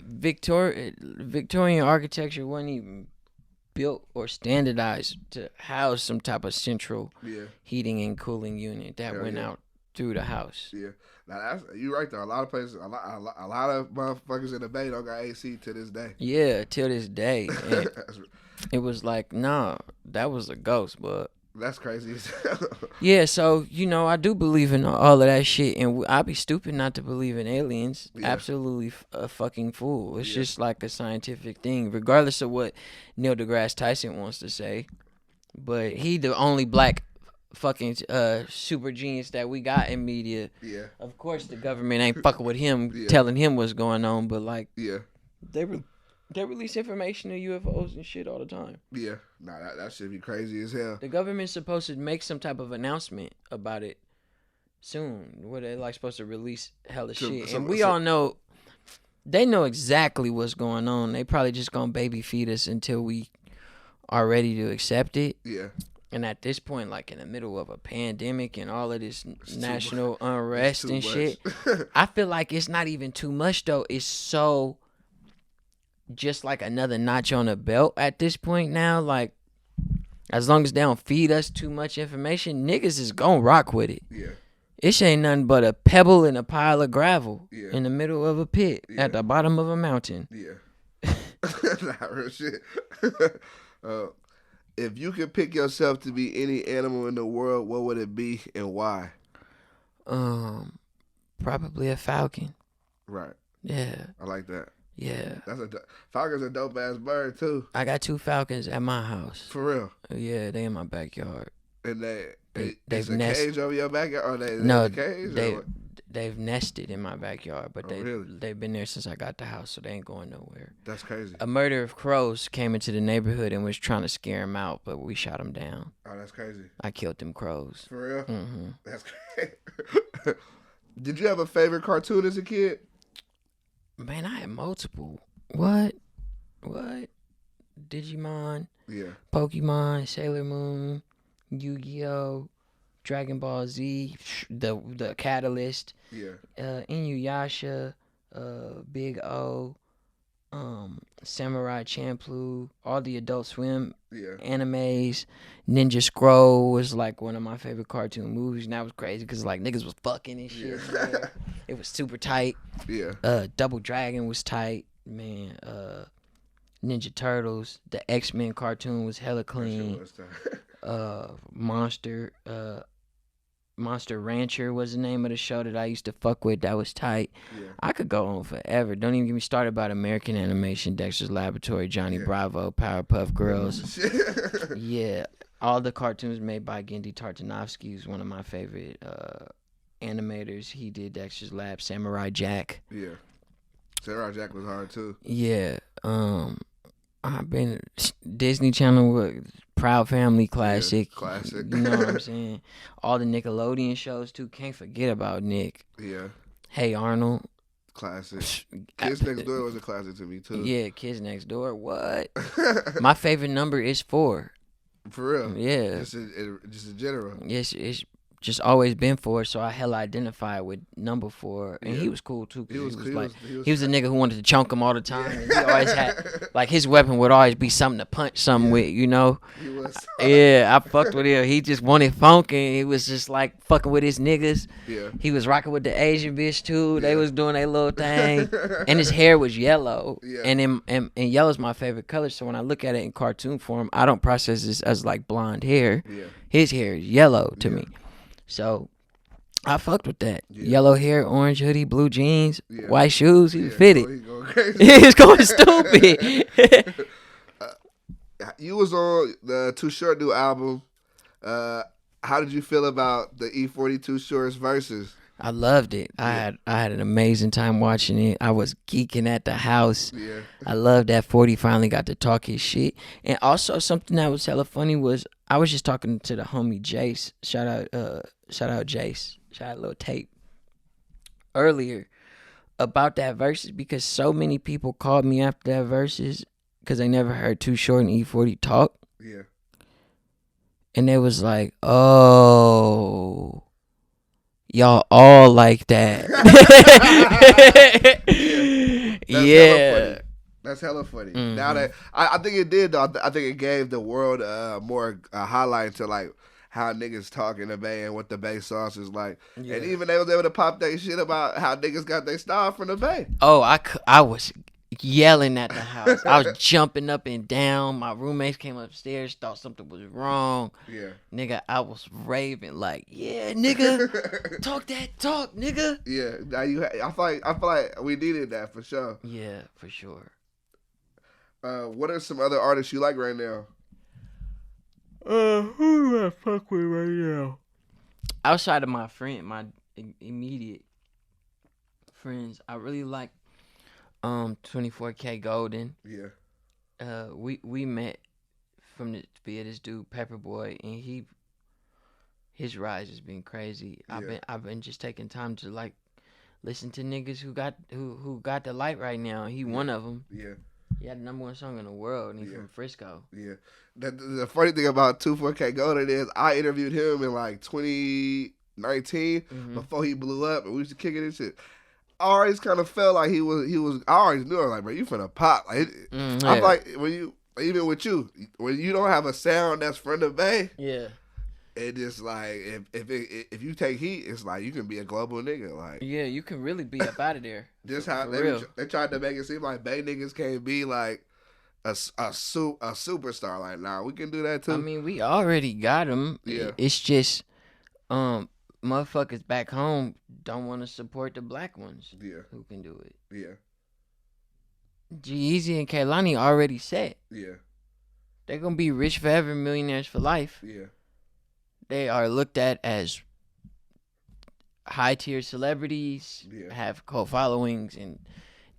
Victorian architecture wasn't even built or standardized to house some type of central heating and cooling unit that went out through the house. Yeah. Now you right though. A lot of places, a lot of motherfuckers in the Bay don't got AC to this day. Yeah, till this day. It was like, nah, that was a ghost, but that's crazy. Yeah, so I do believe in all of that shit, and I'd be stupid not to believe in aliens. Yeah. Absolutely a fucking fool. It's just like a scientific thing, regardless of what Neil deGrasse Tyson wants to say. But he the only black fucking super genius that we got in media. Yeah. Of course the government ain't fucking with him, telling him what's going on, but like they release information of UFOs and shit all the time. Yeah. Nah, that should be crazy as hell. The government's supposed to make some type of announcement about it soon, where they're like supposed to release hella shit. And we all know, they know exactly what's going on. They probably just gonna baby feed us until we are ready to accept it. Yeah. And at this point, like in the middle of a pandemic and all of this national unrest and shit, I feel like it's not even too much though. It's so just like another notch on the belt at this point now. Like, as long as they don't feed us too much information, niggas is gonna rock with it. Yeah. It ain't nothing but a pebble and a pile of gravel in the middle of a pit at the bottom of a mountain. Yeah. Not real shit. If you could pick yourself to be any animal in the world, what would it be and why? Probably a falcon. Right. Yeah. I like that. Yeah. Falcon's a dope ass bird too. I got 2 falcons at my house. For real? Yeah, they in my backyard. And they've nested cage over your backyard? Or they in the cage? They've nested in my backyard, but they've been there since I got the house, so they ain't going nowhere. That's crazy. A murder of crows came into the neighborhood and was trying to scare them out, but we shot them down. Oh, that's crazy. I killed them crows. For real? Mm-hmm. That's crazy. Did you have a favorite cartoon as a kid? Man, I had multiple. What? Digimon. Yeah. Pokemon, Sailor Moon, Yu-Gi-Oh, Dragon Ball Z, the Catalyst. Yeah. Inuyasha, Big O, Samurai Champloo, all the Adult Swim animes. Ninja Scroll was like one of my favorite cartoon movies, and that was crazy because like niggas was fucking and shit. Yeah. It was super tight. Yeah. Double Dragon was tight, man. Ninja Turtles, the X-Men cartoon was hella clean. Monster Rancher was the name of the show that I used to fuck with. That was tight. Yeah. I could go on forever. Don't even get me started about American animation, Dexter's Laboratory, Johnny Bravo, Powerpuff Girls. Yeah. All the cartoons made by Gendy Tartanovsky, who's one of my favorite animators. He did Dexter's Lab, Samurai Jack. Yeah. Samurai Jack was hard too. Yeah. I've been Disney Channel with Proud Family classic. Yeah, classic. You know what I'm saying? All the Nickelodeon shows too. Can't forget about Nick. Yeah. Hey Arnold. Classic. Kids Next Door was a classic to me too. Yeah, Kids Next Door. What? My favorite number is 4. For real? Yeah. Just in general. Yes, it's just always been 4, so I hella identified with number 4, and he was cool too. He was a nigga who wanted to chunk him all the time. And he always had like his weapon would always be something to punch something with, you know. He was. Yeah, I fucked with him. He just wanted funk, and he was just like fucking with his niggas. Yeah. He was rocking with the Asian bitch too. They was doing their little thing, and his hair was yellow. Yeah. And yellow's my favorite color. So when I look at it in cartoon form, I don't process this as like blonde hair. Yeah. His hair is yellow to me. So I fucked with that. Yeah. Yellow hair, orange hoodie, blue jeans, Yeah. white shoes. He fitted. He going crazy. He was going stupid. You was on the Too Short new album. How did you feel about the E42 Shorts verses? I loved it. I had an amazing time watching it. I was geeking at the house. Yeah. I loved that 40 finally got to talk his shit. And also something that was hella funny was I was just talking to the homie Jace. Shout out Jace. Shout out Lil Tape. Earlier about that verses because so many people called me after that verses because they never heard Too Short and E40 talk. Yeah. And they was like, oh, y'all all like that. That's hella funny. Mm-hmm. Now that I think it did though. I think it gave the world more highlight to like how niggas talk in the Bay and what the Bay sauce is like. Yeah. And even they was able to pop that shit about how niggas got their style from the Bay. Oh, I was yelling at the house. I was jumping up and down. My roommates came upstairs, thought something was wrong. Yeah. Nigga, I was raving like, yeah, nigga, talk that talk, nigga. Yeah. Now I feel like we needed that for sure. Yeah, for sure. What are some other artists you like right now? Who do I fuck with right now? Outside of my immediate friends, I really like 24K Golden. Yeah. We met from via this dude Pepperboy, and his rise has been crazy. Yeah. I've been just taking time to like listen to niggas who got the light right now. He one of them. Yeah. He had the #1 song in the world, and he's from Frisco. Yeah. The funny thing about 24K Golden is I interviewed him in like 2019 before he blew up, and we used to kick it and shit. I always kind of felt like he was. I always knew, I was like, bro, you finna pop. Like, I'm like, even with you, when you don't have a sound that's from the Bay, yeah, it just like if you take heat, it's like you can be a global nigga. Like, yeah, you can really be up out of there. Just how they tried to make it seem like Bay niggas can't be like a superstar. Like, nah, we can do that too. I mean, we already got him. Yeah, it's just motherfuckers back home don't want to support the black ones. Yeah, who can do it? Yeah, G-Eazy and Kehlani already set. Yeah, they're gonna be rich forever, millionaires for life. Yeah, they are looked at as high tier celebrities. Yeah, have cult followings and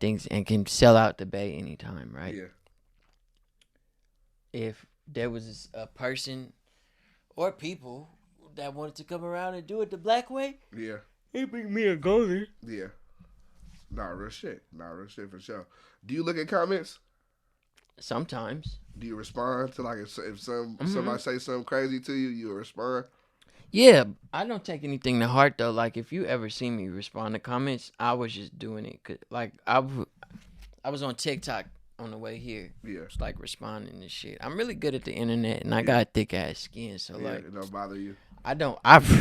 things, and can sell out the Bay anytime, right? Yeah. If there was a person or people that wanted to come around and do it the black way, yeah, it'd bring me a golden. Yeah. Nah, real shit for sure. Do you look at comments? Sometimes. Do you respond to like if somebody say something crazy to you, you respond? Yeah, I don't take anything to heart though. Like if you ever see me respond to comments, I was just doing it 'cause, like I was on TikTok on the way here. Yeah, it's like responding to shit. I'm really good at the internet, and I got thick ass skin, so like it don't bother you. I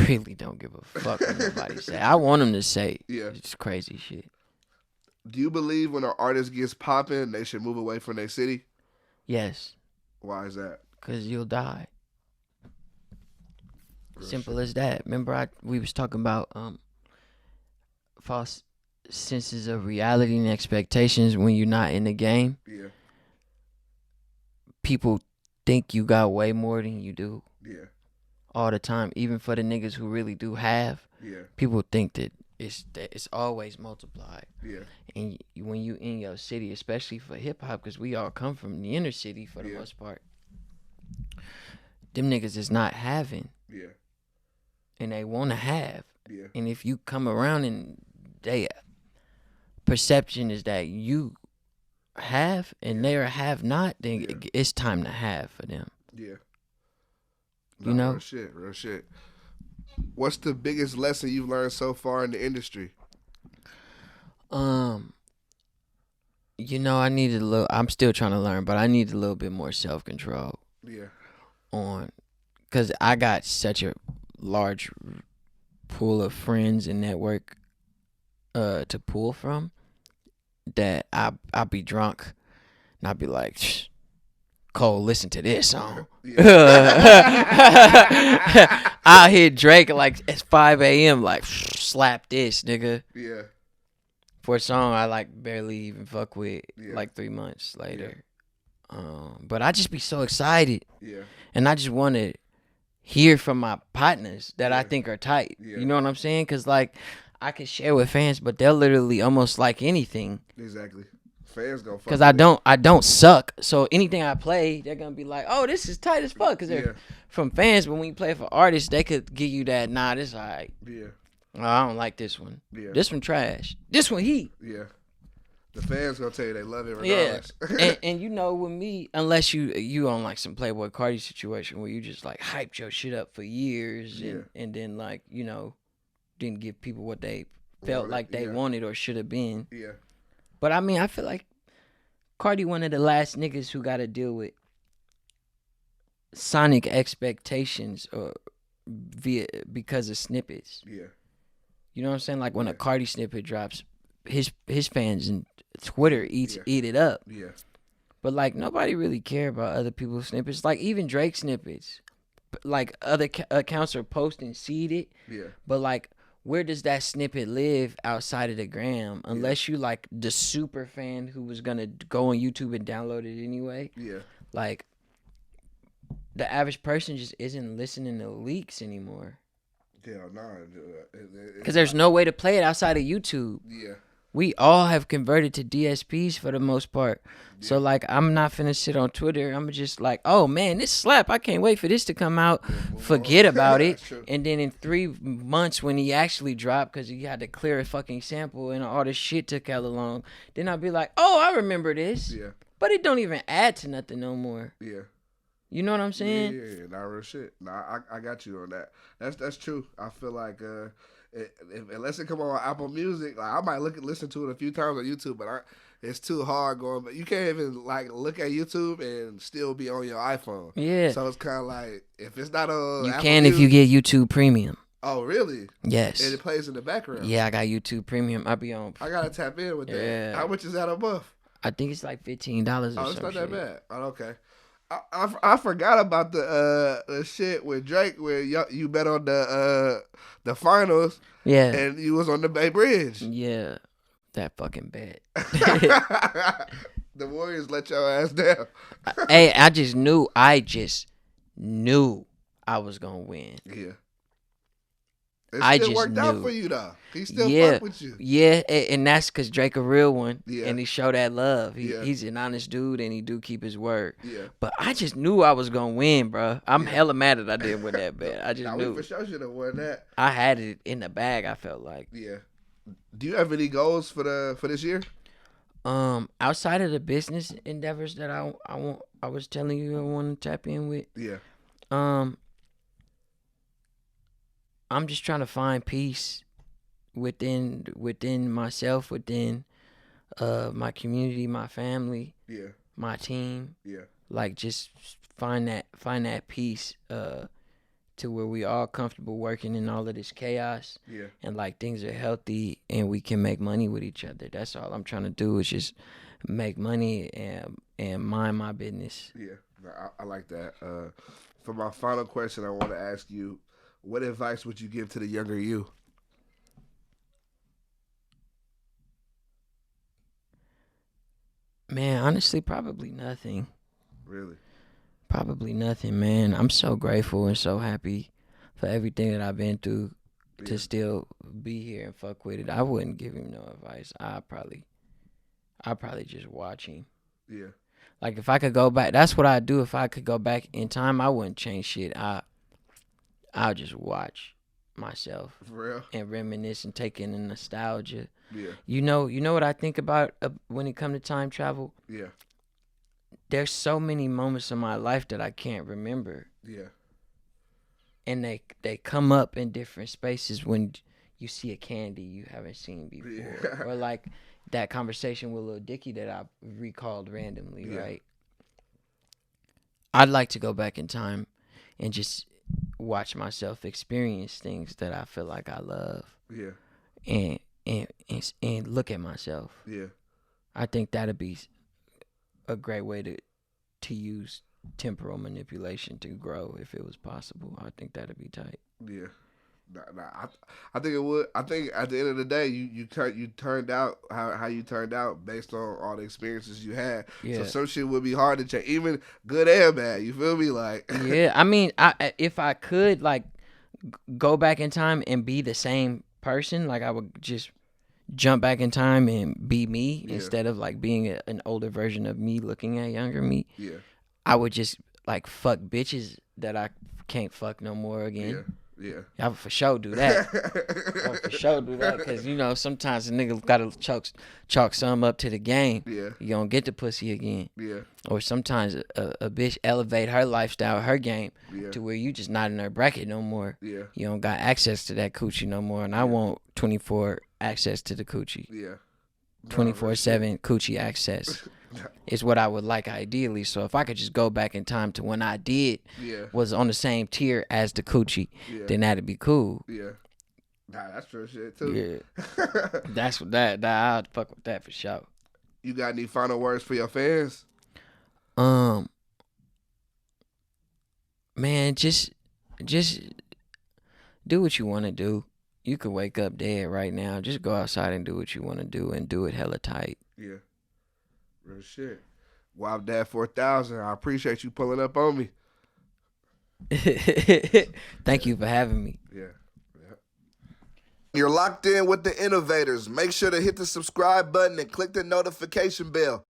really don't give a fuck what nobody say. I want them to say it's crazy shit. Do you believe when an artist gets popping, they should move away from their city? Yes. Why is that? 'Cause you'll die. Simple as that. Remember we was talking about false senses of reality and expectations when you're not in the game. Yeah. People think you got way more than you do. Yeah. All the time, even for the niggas who really do have. Yeah. People think that it's always multiplied. Yeah. And when you in your city, especially for hip hop, because we all come from the inner city for the most part, them niggas is not having. Yeah. And they want to have. Yeah. And if you come around and they perception is that you have and they are have not, then it's time to have for them. Yeah. You know? Real shit. What's the biggest lesson you've learned so far in the industry? You know, I need a little. I'm still trying to learn, but I need a little bit more self control. Yeah. Cause I got such a large pool of friends and network, to pull from, that I'll be drunk, and I'll be like, Shh, Cole, listen to this song. I'll hit Drake like it's 5 a.m. like slap this nigga. Yeah. For a song I like barely even fuck with, like 3 months later. But I just be so excited. Yeah. And I just want to hear from my partners that I think are tight. Yeah. You know what I'm saying? Because, like, I can share with fans, but they'll literally almost like anything. Exactly. Fans gonna fuck. Because I don't suck. So anything I play, they're going to be like, oh, this is tight as fuck. Because they're from fans, but when you play for artists, they could give you that, nah, this all right. Yeah. Oh, I don't like this one. Yeah. This one trash. This one heat. Yeah. The fans gonna tell you they love it regardless. Yeah. and you know, with me, unless you on like some Playboy Cardi situation where you just like hyped your shit up for years and then like, you know, didn't give people what they felt like they wanted or should have been. Yeah. But I mean, I feel like Cardi one of the last niggas who got to deal with sonic expectations or because of snippets. Yeah. You know what I'm saying? Like when a Cardi snippet drops, his fans and Twitter eat it up. Yeah. But like nobody really care about other people's snippets. Like even Drake snippets, like other accounts are posting seeded. Yeah. But like, where does that snippet live outside of the gram? Unless you like the super fan who was gonna go on YouTube and download it anyway. Yeah. Like the average person just isn't listening to leaks anymore. Hell no. Because there's no way to play it outside of YouTube. Yeah. We all have converted to DSPs for the most part. Yeah. So, like, I'm not finna sit on Twitter. I'm just like, oh, man, this slap. I can't wait for this to come out. Forget about it. And then in 3 months when he actually dropped, because he had to clear a fucking sample and all this shit took hella long, then I'll be like, oh, I remember this. Yeah. But it don't even add to nothing no more. Yeah. You know what I'm saying? Yeah, not real shit. Nah, I got you on that. That's true. I feel like unless it come on Apple Music, like I might listen to it a few times on YouTube, but it's too hard going. But you can't even like look at YouTube and still be on your iPhone. Yeah. So it's kind of like if it's not on. You Apple can Music, if you get YouTube Premium. Oh really? Yes. And it plays in the background. Yeah, I got YouTube Premium. I be on. I gotta tap in with that. How much is that a month? I think it's like $15 or something. Oh, it's not that bad. Oh, okay. I forgot about the shit with Drake where you bet on the finals. Yeah. And you was on the Bay Bridge. Yeah. That fucking bet. The Warriors let your ass down. Hey, I just knew I was gonna win. Yeah. It still worked out for you though. He still fuck with you. Yeah, and that's because Drake a real one. Yeah. And he show that love. He's an honest dude and he do keep his word. Yeah. But I just knew I was gonna win, bro. I'm hella mad that I didn't win that bet. I just knew. We for sure should have won that. I had it in the bag, I felt like. Yeah. Do you have any goals for this year? Outside of the business endeavors that I was telling you I want to tap in with. Yeah. I'm just trying to find peace within myself, within my community, my family, my team. Yeah. Like just find that peace to where we all comfortable working in all of this chaos. Yeah. And like things are healthy and we can make money with each other. That's all I'm trying to do is just make money and mind my business. Yeah. I like that. For my final question, I want to ask you, what advice would you give to the younger you? Man, honestly, probably nothing. Really? Probably nothing, man. I'm so grateful and so happy for everything that I've been through to still be here and fuck with it. I wouldn't give him no advice. I'd probably just watch him. Yeah. Like if I could go back, that's what I'd do. If I could go back in time, I wouldn't change shit. I'll just watch myself. For real? And reminisce and take in the nostalgia. Yeah. You know what I think about when it comes to time travel? Yeah. There's so many moments in my life that I can't remember. Yeah. and they come up in different spaces when you see a candy you haven't seen before, or like that conversation with Lil Dicky that I recalled randomly, right? I'd like to go back in time and just watch myself experience things that I feel like I love. Yeah. And look at myself. Yeah. I think that'd be a great way to use temporal manipulation to grow if it was possible. I think that'd be tight. Yeah. I think it would. I think at the end of the day, you turned out how you turned out based on all the experiences you had. Yeah. So some shit would be hard to change, even good and bad. You feel me? Like yeah. I mean, if I could like go back in time and be the same person, like I would just jump back in time and be me instead of like being an older version of me looking at younger me. Yeah. I would just like fuck bitches that I can't fuck no more again. Yeah. Yeah, I would for sure do that. I would for sure do that because, you know, sometimes a nigga got to chalk some up to the game. Yeah. You don't get the pussy again. Yeah. Or sometimes a bitch elevate her lifestyle, her game, to where you just not in her bracket no more. Yeah. You don't got access to that coochie no more, and I want 24 access to the coochie. Yeah. 24/7 coochie access. Is what I would like ideally. So if I could just go back in time to when I was on the same tier as the coochie, then that'd be cool. Yeah. Nah, that's true shit too. Yeah. That's what that I'd fuck with that for sure. You got any final words for your fans? Man, just do what you want to do. You could wake up dead right now. Just go outside and do what you want to do and do it hella tight. Yeah. Real shit. Guapdad 4000. I appreciate you pulling up on me. Thank you for having me. Yeah. You're locked in with the Innovators. Make sure to hit the subscribe button and click the notification bell.